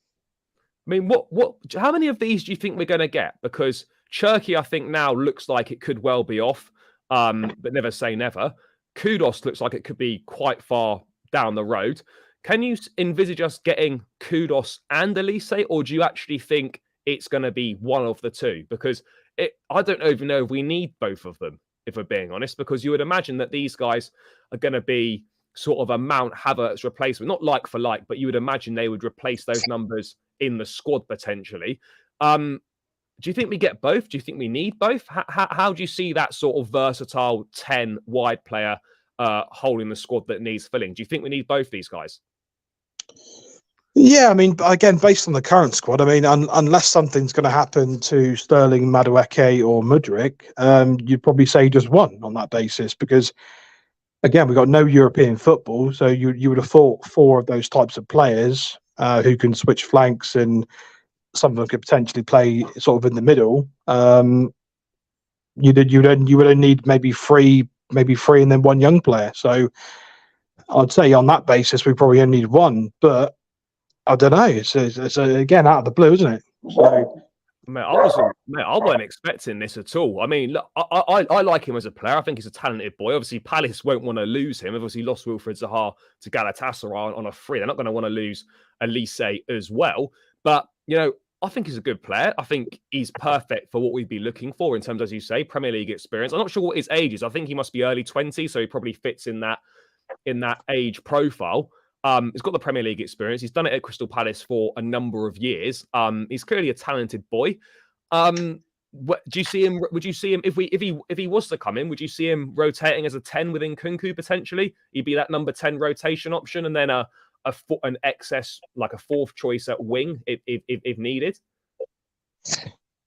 Speaker 1: How many of these do you think we're going to get? Because Cherki, I think now looks like it could well be off, but never say never. Kudus looks like it could be quite far down the road. Can you envisage us getting Kudus and Elise, or do you actually think it's going to be one of the two? Because I don't even know if we need both of them, if we're being honest, because you would imagine that these guys are going to be sort of a Mount Havertz replacement, not like for like, but you would imagine they would replace those numbers in the squad potentially. Do you think we get both? Do you think we need both? How do you see that sort of versatile 10 wide player holding the squad that needs filling? Do you think we need both these guys?
Speaker 2: Yeah, again, based on the current squad, unless something's going to happen to Sterling, Madueke or Mudryk, you'd probably say just one on that basis, because, again, we've got no European football, so you would have thought four of those types of players who can switch flanks, and some of them could potentially play sort of in the middle. You would need maybe three and then one young player. So I'd say on that basis, we probably only need one, but I don't know. It's again out of the blue, isn't it? So,
Speaker 1: I wasn't expecting this at all. Look, I like him as a player. I think he's a talented boy. Obviously, Palace won't want to lose him. Obviously, lost Wilfried Zaha to Galatasaray on a free. They're not going to want to lose Elise as well. But, I think he's a good player. I think he's perfect for what we'd be looking for in terms, as you say, Premier League experience. I'm not sure what his age is. I think he must be early 20s, so he probably fits in that age profile. He's got the Premier League experience. He's done it at Crystal Palace for a number of years. He's clearly a talented boy. Do you see him? Would you see him if he was to come in? Would you see him rotating as a 10 within Nkunku potentially? He'd be that number 10 rotation option, and then an excess, like a fourth choice at wing if needed.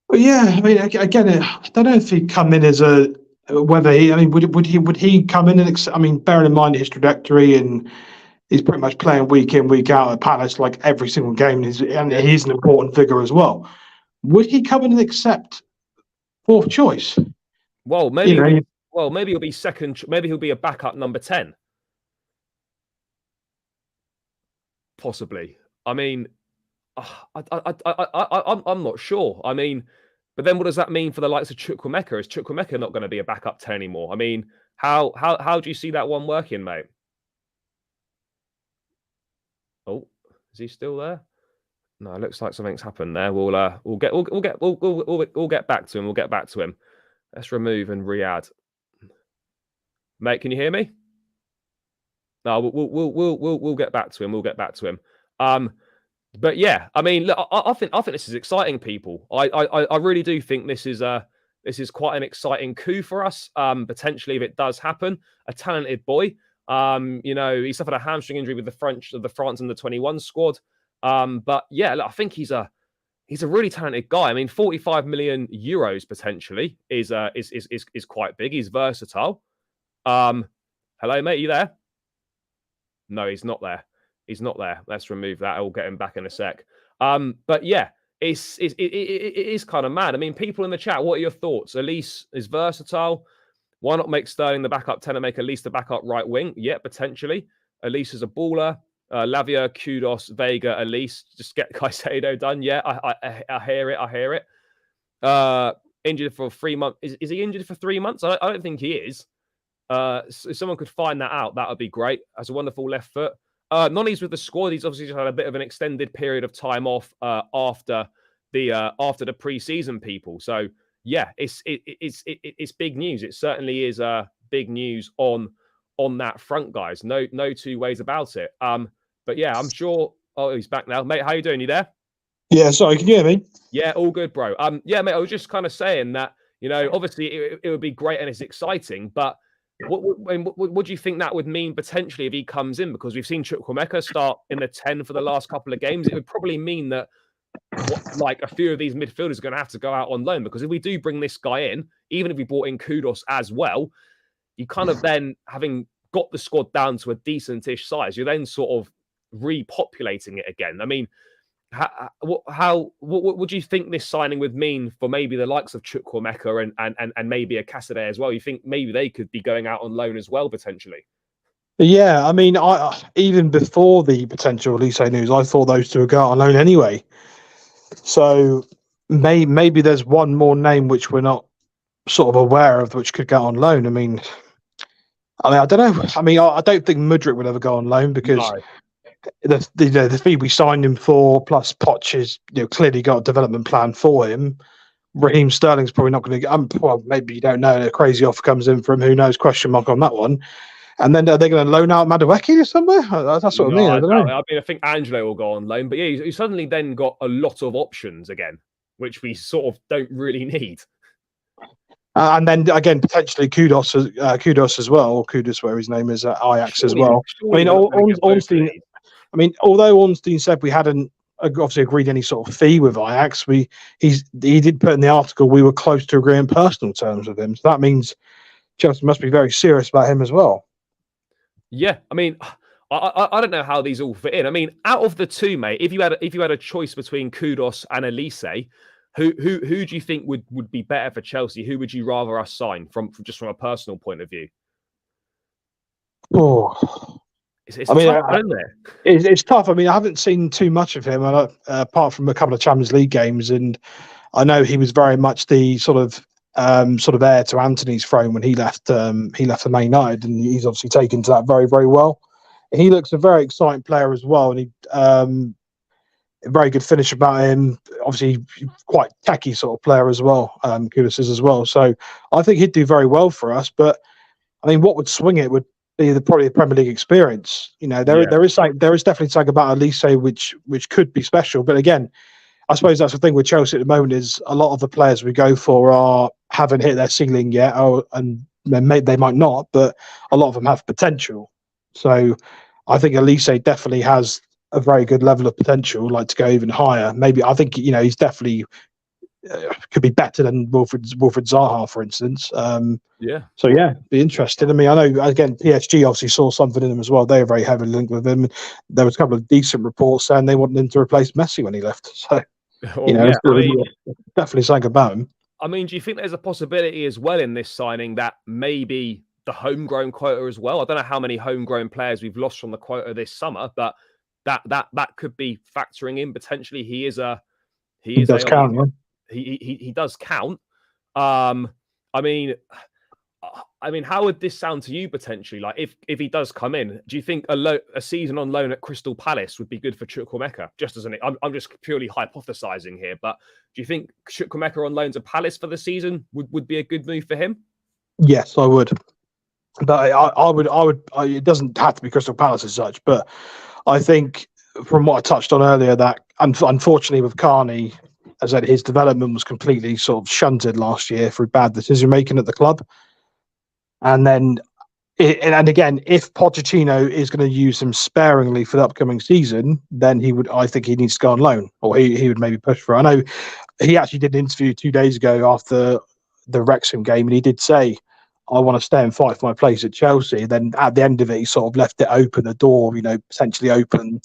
Speaker 2: Well, yeah. Again, I don't know if he'd come in as a whether he. Would he come in and bearing in mind his trajectory, and he's pretty much playing week in, week out at Palace, like every single game, and he's an important figure as well. Would he come in and accept fourth choice.
Speaker 1: Well, maybe maybe he'll be second. Maybe he'll be a backup number 10. Possibly. I mean, I'm not sure. I mean, but then what does that mean for the likes of Chukwuemeka? Is Chukwuemeka not going to be a backup 10 anymore? I mean, how do you see that one working, mate? Oh, is he still there? No, it looks like something's happened there. We'll get back to him. We'll get back to him. Let's remove and re-add. Mate, can you hear me? No, we'll get back to him. We'll get back to him. But yeah, I mean, look, I think this is exciting, people. I really do think this is quite an exciting coup for us. Potentially, if it does happen, a talented boy. He suffered a hamstring injury with the France under 21 squad. But yeah, look, I think he's a really talented guy. I mean, 45 million euros potentially is quite big. He's versatile. Hello, mate. Are you there? No, he's not there. He's not there. Let's remove that. I'll get him back in a sec. But yeah, it is kind of mad. I mean, people in the chat, what are your thoughts? Elise is versatile. Why not make Sterling the backup 10 and make Elise the backup right wing? Yeah, potentially. Elise is a baller. Lavia, Kudos, Vega, Elise. Just get Caicedo done. Yeah, I hear it. I hear it. Injured for 3 months. Is he injured for 3 months? I don't think he is. If someone could find that out, that would be great. Has a wonderful left foot. Noni's with the squad. He's obviously just had a bit of an extended period of time off after the pre-season, people. So yeah, it's big news. It certainly is big news on that front, guys. No two ways about it. But yeah, I'm sure. Oh, he's back now, mate. How you doing? You there?
Speaker 2: Yeah, sorry. Can you hear me?
Speaker 1: Yeah, all good, bro. Yeah, mate. I was just kind of saying that, obviously it would be great and it's exciting, but what do you think that would mean potentially if he comes in? Because we've seen Chukwuemeka start in the 10 for the last couple of games. It would probably mean that like a few of these midfielders are going to have to go out on loan, because if we do bring this guy in, even if we brought in Kudos as well, you kind of then, having got the squad down to a decent-ish size, you're then sort of repopulating it again. I mean, what do you think this signing would mean for maybe the likes of Chukwuemeka and maybe a Caicedo as well? You think maybe they could be going out on loan as well, potentially?
Speaker 2: Yeah, I mean, I even before the potential Elise news, I thought those two would go out on loan anyway. So maybe there's one more name which we're not sort of aware of, which could go on loan. I mean, I don't know. I mean, I don't think Mudryk would ever go on loan, because the fee we signed him for, plus Poch is clearly got a development plan for him. Raheem Sterling's probably not going to get. Well, maybe you don't know. A crazy offer comes in from who knows? Question mark on that one. And then are they going to loan out Mudryk somewhere? That's what I mean. I don't know.
Speaker 1: I think Angelo will go on loan, but yeah, you suddenly then got a lot of options again, which we sort of don't really need.
Speaker 2: And then again, potentially Kudos as well. Kudos, where his name is, at Ajax as well. I mean, Ornstein. I mean, although Ornstein said we hadn't obviously agreed any sort of fee with Ajax, he did put in the article we were close to agreeing personal terms with him. So that means Chelsea must be very serious about him as well.
Speaker 1: Yeah, I mean, I don't know how these all fit in. I mean, out of the two, mate, if you had a choice between Kudos and Elise, who do you think would be better for Chelsea? Who would you rather us sign from a personal point of view?
Speaker 2: Oh,
Speaker 1: it's tough, isn't it?
Speaker 2: It's tough. I mean, I haven't seen too much of him apart from a couple of Champions League games, and I know he was very much the sort of heir to Anthony's throne when he left the Man United, and he's obviously taken to that very, very well. He looks a very exciting player as well, and he a very good finish about him. Obviously, quite tacky sort of player as well. Kudos is as well, so I think he'd do very well for us. But I mean, what would swing it would be probably the Premier League experience. There is definitely something about Elise which could be special. But again, I suppose that's the thing with Chelsea at the moment, is a lot of the players we go for haven't hit their ceiling yet, and they might not, but a lot of them have potential. So I think Elise definitely has a very good level of potential, like to go even higher. Maybe I think he's definitely could be better than Wilfred Zaha, for instance. So yeah, be interested. I mean, I know again PSG obviously saw something in him as well. They were very heavily linked with him. There was a couple of decent reports saying they wanted him to replace Messi when he left. So definitely something about him.
Speaker 1: I mean, do you think there's a possibility as well in this signing that maybe the homegrown quota as well? I don't know how many homegrown players we've lost from the quota this summer, but that could be factoring in potentially. He
Speaker 2: It
Speaker 1: is
Speaker 2: does
Speaker 1: a
Speaker 2: count, yeah.
Speaker 1: he does count. Um, I mean, how would this sound to you potentially? Like, if he does come in, do you think a season on loan at Crystal Palace would be good for Chukwuemeka? Just as I'm just purely hypothesizing here, but do you think Chukwuemeka on loan to Palace for the season would be a good move for him?
Speaker 2: Yes, I would. But it doesn't have to be Crystal Palace as such, but I think from what I touched on earlier, that unfortunately with Carney, as I said, his development was completely sort of shunted last year through bad decision making at the club. And then, and again, if Pochettino is going to use him sparingly for the upcoming season, then I think he needs to go on loan, or he would maybe push for it. I know he actually did an interview 2 days ago after the Wrexham game, and he did say, I want to stay and fight for my place at Chelsea. Then at the end of it, he sort of left it open, the door, potentially open.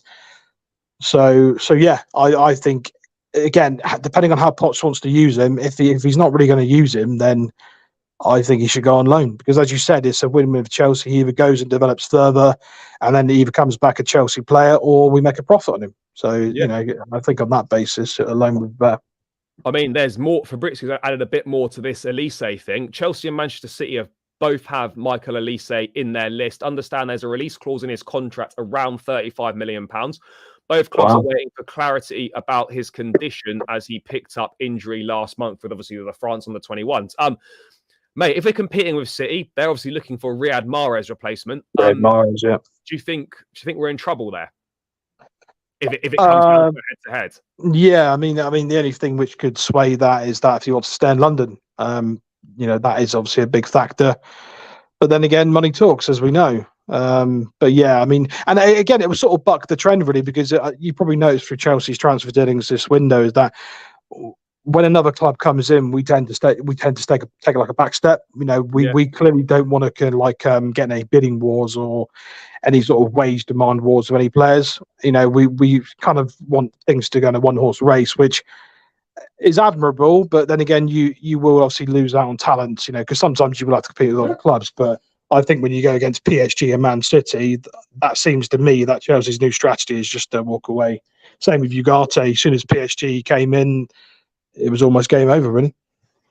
Speaker 2: So yeah, I think, again, depending on how Potts wants to use him, if he's not really going to use him, then I think he should go on loan, because, as you said, it's a win-win for Chelsea. He either goes and develops further, and then he either comes back a Chelsea player, or we make a profit on him. So,
Speaker 1: Yeah.
Speaker 2: I think on that basis, a loan would be better.
Speaker 1: I mean, there's more. Fabrizio's added a bit more to this Elye thing. Chelsea and Manchester City both have Michael Elye in their list. Understand there's a release clause in his contract around £35 million. Both clubs are waiting for clarity about his condition as he picked up injury last month with obviously the France on the 21s. Mate, if we're competing with City, they're obviously looking for Riyad Mahrez replacement.
Speaker 2: Mahrez, yeah.
Speaker 1: Do you think we're in trouble there? If it comes down to head to head?
Speaker 2: Yeah, I mean, the only thing which could sway that is that if he wants to stay in London, that is obviously a big factor. But then again, money talks, as we know. But yeah, I mean, and again, it was sort of bucked the trend really, because you probably noticed through Chelsea's transfer dealings this window is that when another club comes in, we tend to take like a back step. We clearly don't want to get in any bidding wars or any sort of wage demand wars with any players. We kind of want things to go in a one horse race, which is admirable. But then again, you will obviously lose out on talent, because sometimes you will have to compete with other clubs. But I think when you go against PSG and Man City, that seems to me that Chelsea's new strategy is just to walk away. Same with Ugarte. As soon as PSG came in, it was almost game over, really.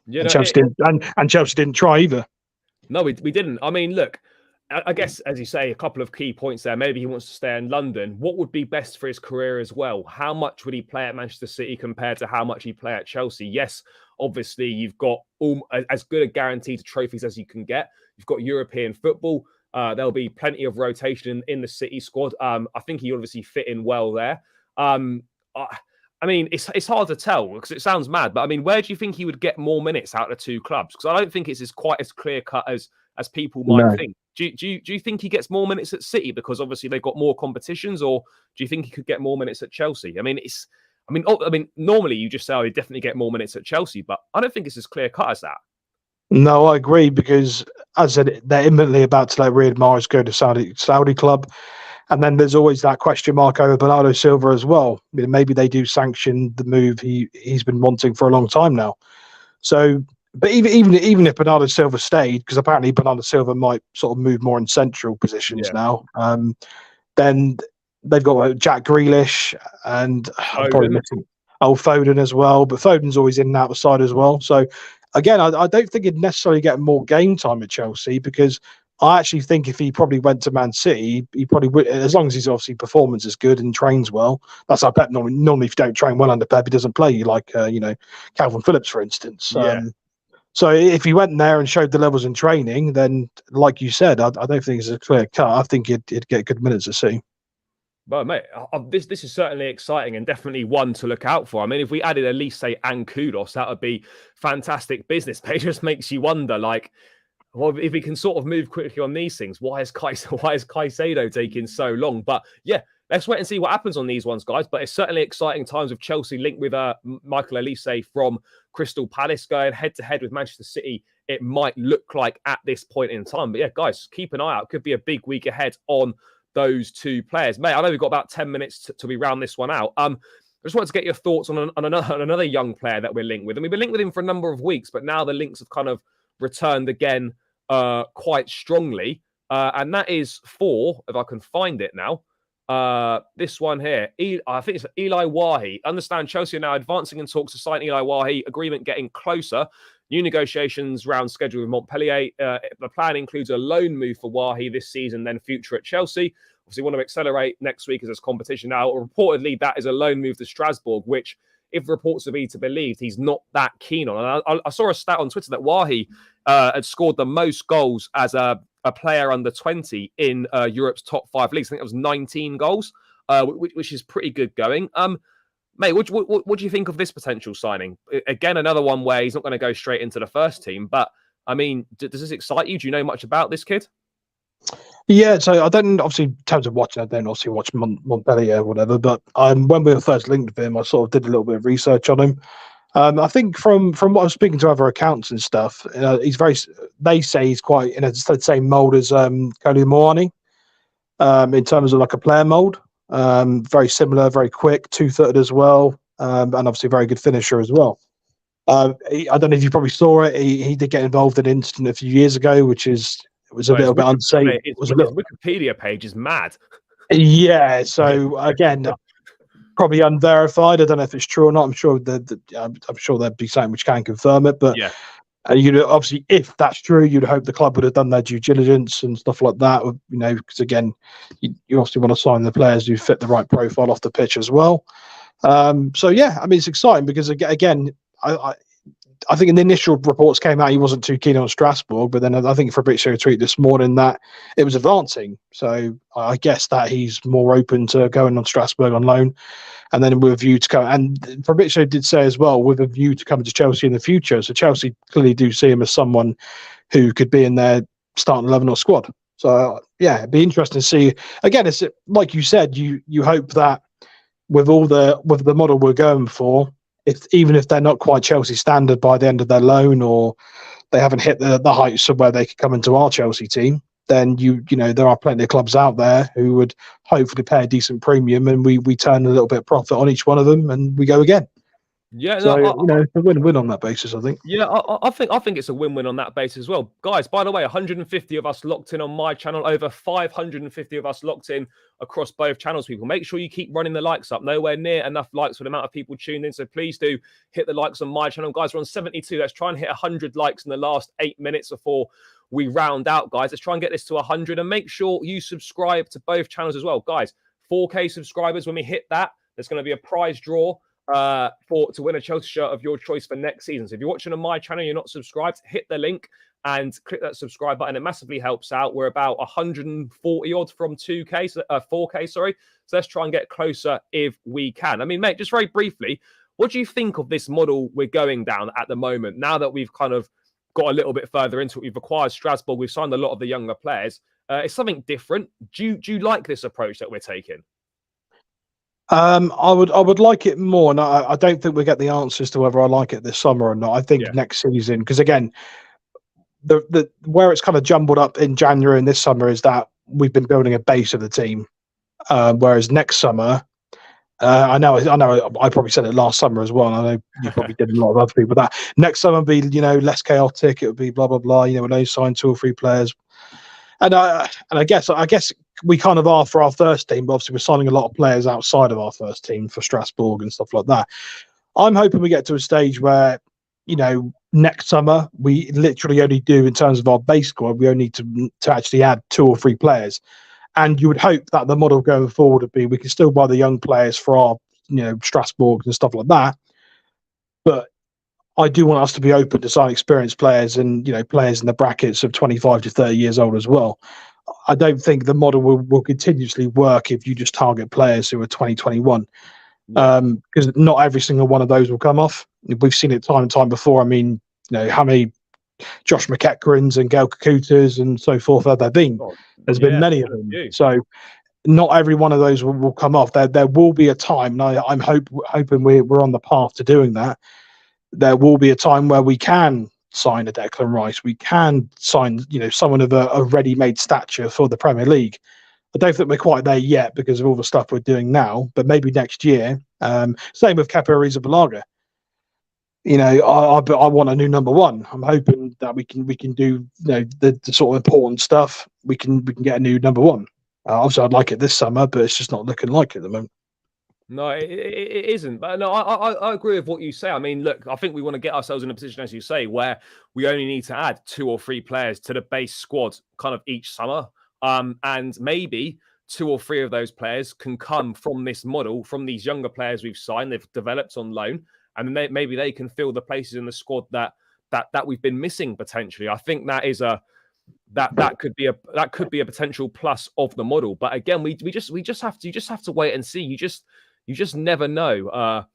Speaker 1: Yeah,
Speaker 2: and Chelsea didn't try either.
Speaker 1: No, we didn't. I mean, look, I guess, as you say, a couple of key points there. Maybe he wants to stay in London. What would be best for his career as well? How much would he play at Manchester City compared to how much he play at Chelsea? Yes, obviously, you've got as good a guaranteed trophies as you can get. You've got European football. There'll be plenty of rotation in the City squad. I think he obviously fit in well there. I mean, it's hard to tell because it sounds mad, but I mean, where do you think he would get more minutes out of the two clubs? Because I don't think it's quite as clear cut as people might think. Do you think he gets more minutes at City because obviously they've got more competitions, or do you think he could get more minutes at Chelsea? I mean, normally you just say, oh, he'd definitely get more minutes at Chelsea, but I don't think it's as clear cut as that.
Speaker 2: No, I agree, because as I said, they're imminently about to let Riyad Mahrez go to Saudi club. And then there's always that question mark over Bernardo Silva as well. Maybe they do sanction the move he's been wanting for a long time now. So, but even if Bernardo Silva stayed, because apparently Bernardo Silva might sort of move more in central positions now, then they've got Jack Grealish and I'm probably missing Foden as well. But Foden's always in and out the side as well. So again, I don't think he'd necessarily get more game time at Chelsea, because I actually think if he probably went to Man City, he probably would, as long as his obviously performance is good and trains well. That's how Pep normally if you don't train well under Pep, he doesn't play you, like Calvin Phillips, for instance. So if he went there and showed the levels in training, then like you said, I don't think it's a clear cut. I think he'd get good minutes at City.
Speaker 1: Well, mate, this is certainly exciting and definitely one to look out for. I mean, if we added Elye and Kudos, that would be fantastic business. But it just makes you wonder, like, well, if we can sort of move quickly on these things, why is Caicedo taking so long? But yeah, let's wait and see what happens on these ones, guys. But it's certainly exciting times with Chelsea linked with Michael Elye from Crystal Palace going head to head with Manchester City. It might look like at this point in time. But yeah, guys, keep an eye out. Could be a big week ahead on those two players. Mate, I know we've got about 10 minutes till we round this one out. I just wanted to get your thoughts on another young player that we're linked with. And we've been linked with him for a number of weeks, but now the links have kind of returned again quite strongly. And that is for, if I can find it now, this one here. I think it's Elye Wahi. Understand Chelsea are now advancing in talks to sign Elye Wahi. Agreement getting closer. New negotiations round scheduled with Montpellier. The plan includes a loan move for Wahi this season, then future at Chelsea. Obviously, want to accelerate next week as there's competition now. Reportedly, that is a loan move to Strasbourg, which, if reports are to be believed, he's not that keen on. And I saw a stat on Twitter that Wahi had scored the most goals as a player under 20 in Europe's top 5 leagues. I think it was 19 goals, which is pretty good going. Mate, what do you think of this potential signing? Again, another one where he's not going to go straight into the first team. But, I mean, does this excite you? Do you know much about this kid?
Speaker 2: Yeah, so I don't, obviously, in terms of watching, I don't obviously watch Montpellier or whatever, but when we were first linked with him, I sort of did a little bit of research on him. I think from what I'm speaking to other accounts and stuff, they say he's quite in the same mould as Koulibaly in terms of like a player mould. Very similar, very quick, two-footed as well, and obviously a very good finisher as well. I don't know if you probably saw it. He did get involved in an incident a few years ago, which was a little bit unsafe.
Speaker 1: His Wikipedia page is mad.
Speaker 2: Yeah, so again, probably unverified. I don't know if it's true or not. I'm sure there'd be something which can confirm it. But
Speaker 1: yeah,
Speaker 2: obviously, if that's true, you'd hope the club would have done their due diligence and stuff like that. Because again, you obviously want to sign the players who fit the right profile off the pitch as well. So yeah, I mean, it's exciting because again, I think in the initial reports came out he wasn't too keen on Strasbourg, but then I think Fabrizio tweeted this morning that it was advancing. So I guess that he's more open to going on Strasbourg on loan, and then with a view to come. And Fabrizio did say as well with a view to coming to Chelsea in the future. So Chelsea clearly do see him as someone who could be in their starting 11 or squad. So yeah, it'd be interesting to see. Again, it's like you said, you hope that with the model we're going for, even if they're not quite Chelsea standard by the end of their loan, or they haven't hit the heights of where they could come into our Chelsea team, then there are plenty of clubs out there who would hopefully pay a decent premium, and we turn a little bit of profit on each one of them, and we go again.
Speaker 1: Yeah,
Speaker 2: so it's a win-win on that basis, I think.
Speaker 1: Yeah, I think it's a win-win on that basis as well, guys. By the way, 150 of us locked in on my channel, over 550 of us locked in across both channels. People, make sure you keep running the likes up. Nowhere near enough likes for the amount of people tuned in, so please do hit the likes on my channel, guys. We're on 72. Let's try and hit 100 likes in the last 8 minutes before we round out, guys. Let's try and get this to 100, and make sure you subscribe to both channels as well, guys. 4K subscribers. When we hit that, there's going to be a prize draw to win a Chelsea shirt of your choice for next season. So if you're watching on my channel, you're not subscribed, hit the link and click that subscribe button. It massively helps out. We're about 140 odd from 4K, sorry. So let's try and get closer if we can. I mean, mate, just very briefly, what do you think of this model we're going down at the moment? Now that we've kind of got a little bit further into it, we've acquired Strasbourg, we've signed a lot of the younger players. It's something different. Do you like this approach that we're taking?
Speaker 2: I would like it more, and I don't think we get the answers to whether I like it this summer or not. I think next season, because again, the where it's kind of jumbled up in January and this summer is that we've been building a base of the team, whereas next summer, I know, I probably said it last summer as well. And I know you probably did, a lot of other people. That next summer would be less chaotic. It would be blah blah blah. We'd only sign 2 or 3 players. And I guess we kind of are for our first team, but obviously we're signing a lot of players outside of our first team for Strasbourg and stuff like that. I'm hoping we get to a stage where, next summer we literally only do, in terms of our base squad, we only need to actually add 2 or 3 players. And you would hope that the model going forward would be we can still buy the young players for our, Strasbourg and stuff like that. But I do want us to be open to sign experienced players and, players in the brackets of 25 to 30 years old as well. I don't think the model will continuously work if you just target players who are 2021, because not every single one of those will come off. We've seen it time and time before. I mean, how many Josh McEachran's and Gael Kakutas and so forth have there been? There's been many of them. So not every one of those will come off. There will be a time, and I'm hoping we're on the path to doing that. There will be a time where we can sign a Declan Rice. We can sign, someone of a ready-made stature for the Premier League. I don't think we're quite there yet because of all the stuff we're doing now, but maybe next year. Same with Kepa Arrizabalaga. I want a new number one. I'm hoping that we can do the sort of important stuff. We can get a new number one. Obviously, I'd like it this summer, but it's just not looking like it at the moment.
Speaker 1: No, it isn't. But no, I agree with what you say. I mean, look, I think we want to get ourselves in a position, as you say, where we only need to add 2 or 3 players to the base squad kind of each summer. And maybe 2 or 3 of those players can come from this model, from these younger players we've signed, they've developed on loan. And then maybe they can fill the places in the squad that we've been missing potentially. I think that is that could be a potential plus of the model. But again, you just have to wait and see. You just never know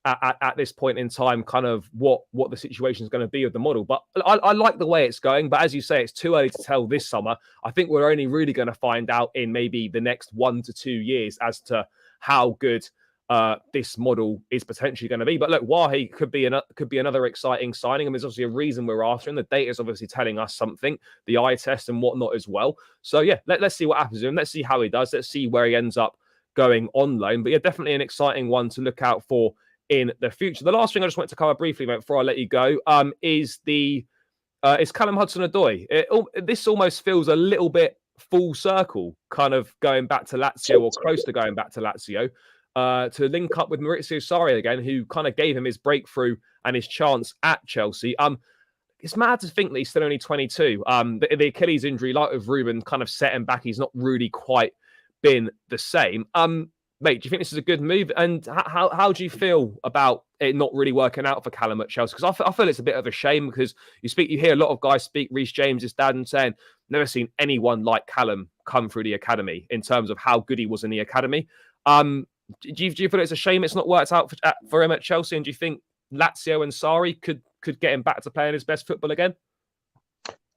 Speaker 1: at this point in time, kind of what the situation is going to be with the model. But I like the way it's going. But as you say, it's too early to tell this summer. I think we're only really going to find out in maybe the next 1 to 2 years as to how good this model is potentially going to be. But look, Wahi could be another exciting signing. And there's obviously a reason we're after him. The data is obviously telling us something, the eye test and whatnot as well. So yeah, let's see what happens to him. Let's see how he does. Let's see where he ends up going on loan. But yeah, definitely an exciting one to look out for in the future. The last thing I just wanted to cover briefly, mate, before I let you go, is Callum Hudson-Odoi. This almost feels a little bit full circle, kind of going back to Lazio or close to going back to Lazio, to link up with Maurizio Sarri again, who kind of gave him his breakthrough and his chance at Chelsea. It's mad to think that he's still only 22. The Achilles injury, like with Ruben, kind of set him back. He's not really quite been the same. Mate, do you think this is a good move? And how do you feel about it not really working out for Callum at Chelsea? Because I feel it's a bit of a shame, because you hear a lot of guys speak, Reece James, his dad, and saying, never seen anyone like Callum come through the academy in terms of how good he was in the academy. Do you feel it's a shame it's not worked out for him at Chelsea? And do you think Lazio and Sarri could get him back to playing his best football again?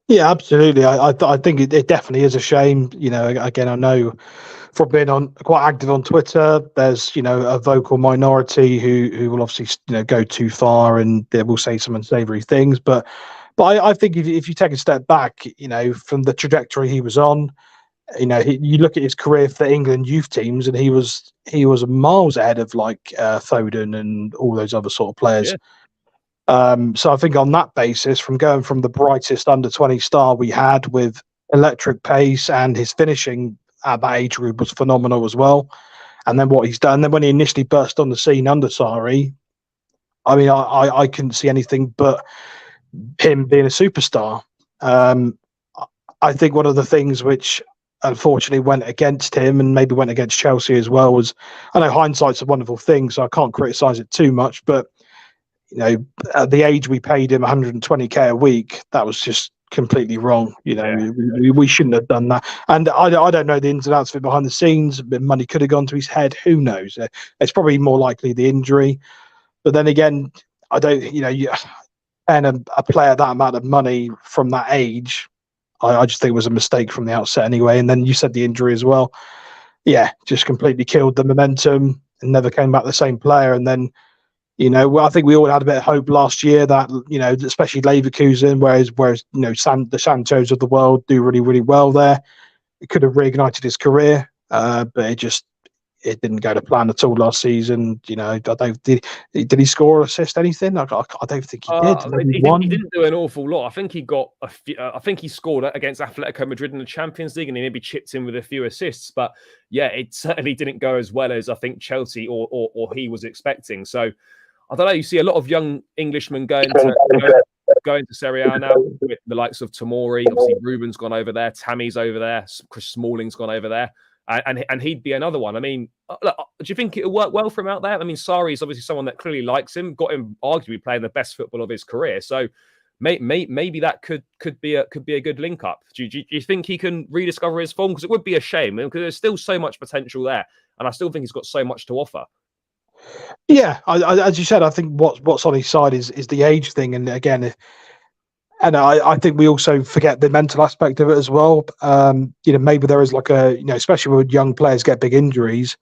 Speaker 2: Yeah, absolutely. I think it definitely is a shame. Again, I know from being quite active on Twitter, there's a vocal minority who will obviously go too far and they will say some unsavory things. But I think if you take a step back, from the trajectory he was on, you look at his career for England youth teams, and he was miles ahead of like Foden and all those other sort of players.
Speaker 1: Yeah.
Speaker 2: So I think on that basis, from going from the brightest under-20 star we had with electric pace, and his finishing at that age group was phenomenal as well. And then what he's done, then when he initially burst on the scene under Sarri, I mean, I couldn't see anything but him being a superstar. I think one of the things which unfortunately went against him, and maybe went against Chelsea as well, was, I know hindsight's a wonderful thing, so I can't criticise it too much, but at the age we paid him 120k a week, that was just completely wrong. We shouldn't have done that. And I don't know the ins and outs of it behind the scenes. Money could have gone to his head. Who knows? It's probably more likely the injury. But then again, I don't. And a player that amount of money from that age, I just think it was a mistake from the outset anyway. And then you said the injury as well. Yeah, just completely killed the momentum and never came back the same player. And then, I think we all had a bit of hope last year that, especially Leverkusen, whereas the Santos of the world do really, really well there. It could have reignited his career, but it didn't go to plan at all last season. Did he score or assist anything? I don't think he did.
Speaker 1: He didn't do an awful lot. I think he got I think he scored against Atletico Madrid in the Champions League, and he maybe chipped in with a few assists. But yeah, it certainly didn't go as well as I think Chelsea or he was expecting. So I don't know. You see a lot of young Englishmen going to Serie A now, with the likes of Tomori. Obviously, Ruben's gone over there. Tammy's over there. Chris Smalling's gone over there. And he'd be another one. I mean, look, do you think it'll work well for him out there? I mean, Sarri is obviously someone that clearly likes him, got him arguably playing the best football of his career. So maybe that could be a good link up. Do you think he can rediscover his form? Because it would be a shame, because there's still so much potential there, and I still think he's got so much to offer.
Speaker 2: Yeah, as you said, I think what's on his side is the age thing, and again, I think we also forget the mental aspect of it as well. Maybe there is like especially when young players get big injuries,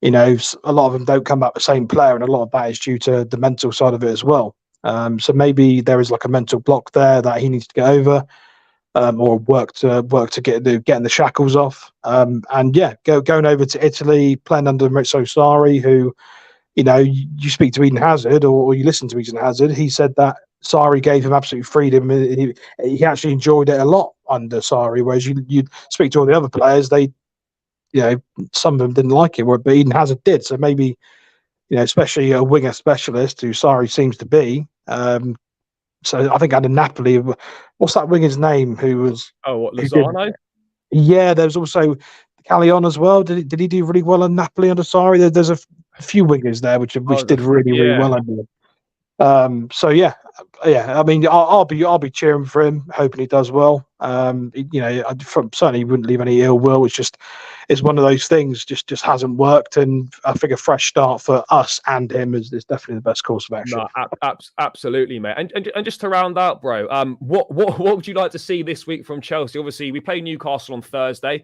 Speaker 2: a lot of them don't come back the same player, and a lot of that is due to the mental side of it as well. So maybe there is like a mental block there that he needs to get over. or work to getting the shackles off. And yeah, going over to Italy, playing under Maurizio Sarri, who, you speak to Eden Hazard or you listen to Eden Hazard, he said that Sarri gave him absolute freedom. He actually enjoyed it a lot under Sarri, whereas you speak to all the other players, they, some of them didn't like it, but Eden Hazard did. So maybe, especially a winger specialist who Sarri seems to be. So I think under Napoli, what's that winger's name? Who was?
Speaker 1: Oh, what, Lozano?
Speaker 2: Yeah, there was also Callion as well. Did he do really well in Napoli under Sarri? There's a few wingers there which did really well under him. So yeah. I mean, I'll be cheering for him, hoping he does well. Certainly wouldn't leave any ill will. It's one of those things. Just hasn't worked, and I think a fresh start for us and him is definitely the best course of action.
Speaker 1: No, absolutely, mate. And just to round out, bro, what would you like to see this week from Chelsea? Obviously, we play Newcastle on Thursday.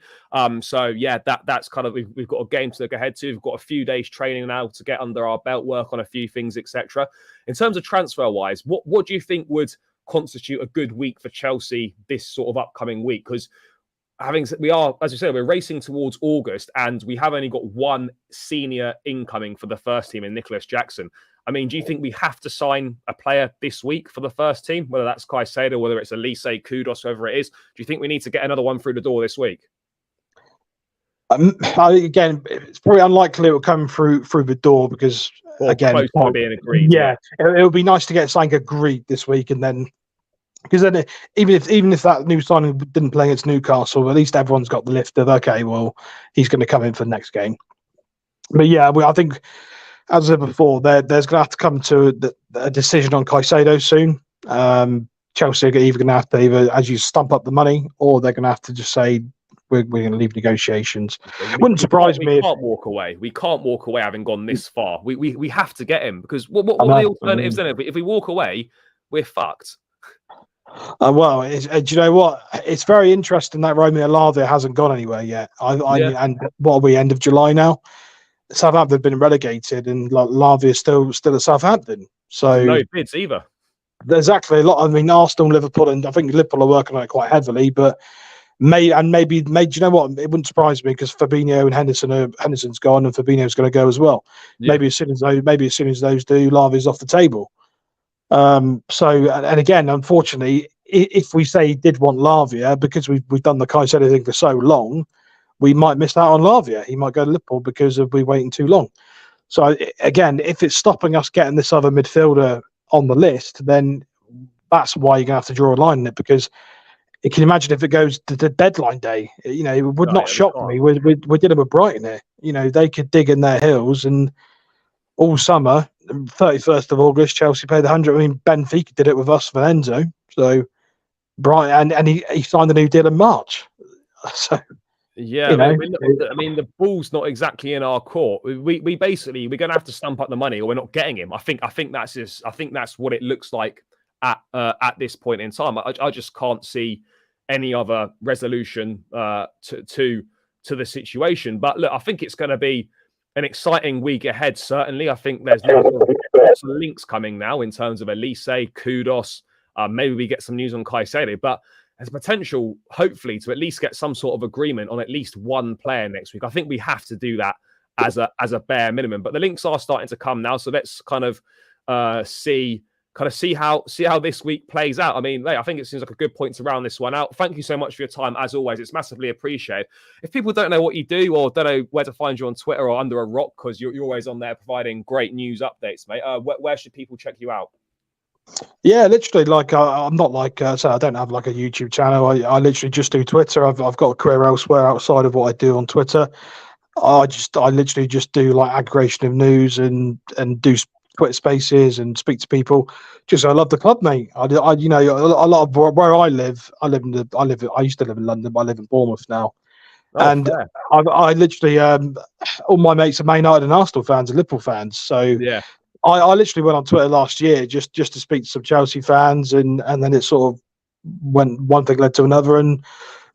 Speaker 1: So yeah, that's kind of we've got a game to look ahead to. We've got a few days training now to get under our belt, work on a few things, etc. In terms of transfer wise, what do you think would constitute a good week for Chelsea this sort of upcoming week? Because we are, as you said, we're racing towards August, and we have only got one senior incoming for the first team in Nicholas Jackson. I mean, do you think we have to sign a player this week for the first team, whether that's Caicedo, whether it's Elye, Kudos, whoever it is? Do you think we need to get another one through the door this week?
Speaker 2: Again, it's probably unlikely it will come through the door because, again,
Speaker 1: close to being agreed.
Speaker 2: Yeah, it would be nice to get something agreed this week, and then because then even if that new signing didn't play against Newcastle, at least everyone's got the lift of, okay, well, he's going to come in for the next game. But yeah, I think, as I said before, there's going to have to come to a decision on Caicedo soon. Chelsea are either going to have to as you stump up the money, or they're going to have to just say we're going to leave negotiations. Wouldn't surprise me.
Speaker 1: We can't walk away. We can't walk away having gone this far. We have to get him, because what are the alternatives then? If we walk away, we're fucked.
Speaker 2: Well, do you know what? It's very interesting that Romeo Lavia hasn't gone anywhere yet. And what are we, end of July now? Southampton have been relegated, and Lavia is still at Southampton. So
Speaker 1: no bids either.
Speaker 2: Exactly. A lot. I mean, Arsenal, Liverpool, and I think Liverpool are working on it quite heavily. But maybe, do you know what? It wouldn't surprise me, because Fabinho and Henderson's gone, and Fabinho's going to go as well. Yeah. Maybe as soon as those do, Lavia's off the table. So, and again, unfortunately, if we say he did want Lavia, because we've done the Caicedo thing for so long, we might miss out on Lavia. He might go to Liverpool because we're waiting too long. So again, if it's stopping us getting this other midfielder on the list, then that's why you're going to have to draw a line in it, because you can imagine if it goes to the deadline day, it would not shock me. We're dealing with Brighton here. They could dig in their heels, and all summer, 31st of August, Chelsea paid 100. I mean, Benfica did it with us for Enzo. So Brighton, and he signed a new deal in March. So
Speaker 1: yeah, I mean, the ball's not exactly in our court. We basically, we're going to have to stump up the money, or we're not getting him. I think that's what it looks like at this point in time. I just can't see any other resolution to the situation. But look, I think it's going to be an exciting week ahead. Certainly, I think there's lots of links coming now in terms of Elye, Kudos. Maybe we get some news on Caicedo, but there's potential, hopefully, to at least get some sort of agreement on at least one player next week. I think we have to do that as a bare minimum. But the links are starting to come now, so let's kind of see how this week plays out. I mean, I think it seems like a good point to round this one out. Thank you so much for your time, as always. It's massively appreciated. If people don't know what you do, or don't know where to find you on Twitter or under a rock, because you're always on there providing great news updates, mate, where should people check you out?
Speaker 2: Yeah, literally, I'm not so I don't have like a YouTube channel. I literally just do Twitter. I've got a career elsewhere outside of what I do on Twitter. I literally just do like aggregation of news and do Twitter spaces and speak to people. Just, I love the club, mate. A lot of where I used to live in London, but I live in Bournemouth now. Oh, and fair. I literally all my mates are Man United and Arsenal fans and Liverpool fans. So yeah. I literally went on Twitter last year just to speak to some Chelsea fans, and then it sort of went, one thing led to another, and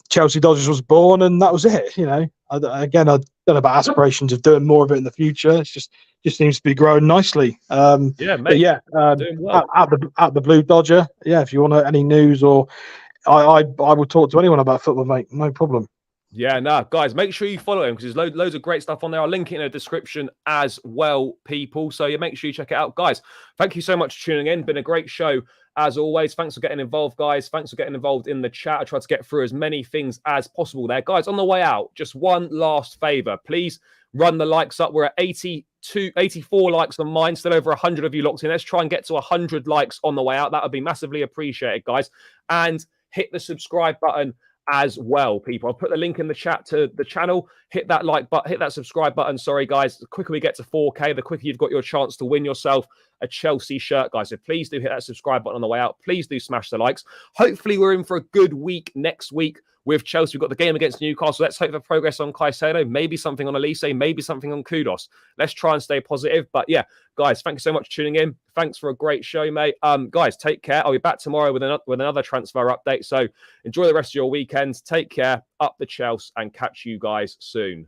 Speaker 2: Chelsea Dodgers was born, and that was it. I don't know about aspirations of doing more of it in the future. It's just seems to be growing nicely.
Speaker 1: Yeah, mate.
Speaker 2: Well. At the Blue Dodger. Yeah, if you want any news or I will talk to anyone about football, mate. No problem.
Speaker 1: Yeah, no, guys, make sure you follow him because there's loads of great stuff on there. I'll link it in the description as well, people. So yeah, make sure you check it out. Guys, thank you so much for tuning in. Been a great show as always. Thanks for getting involved, guys. Thanks for getting involved in the chat. I tried to get through as many things as possible there. Guys, on the way out, just one last favor. Please run the likes up. We're at 84 likes on mine. Still over 100 of you locked in. Let's try and get to 100 likes on the way out. That would be massively appreciated, guys. And hit the subscribe button as well, people. I'll put the link in the chat to the channel. Hit that like button, hit that subscribe button. Sorry, guys. The quicker we get to 4K, the quicker you've got your chance to win yourself a Chelsea shirt, guys. So please do hit that subscribe button on the way out. Please do smash the likes. Hopefully, we're in for a good week next week with Chelsea. We've got the game against Newcastle. Let's hope for progress on Caicedo. Maybe something on Elye. Maybe something on Kudos. Let's try and stay positive. But yeah, guys, thank you so much for tuning in. Thanks for a great show, mate. Guys, take care. I'll be back tomorrow with another transfer update. So enjoy the rest of your weekend. Take care. Up the Chelsea and catch you guys soon.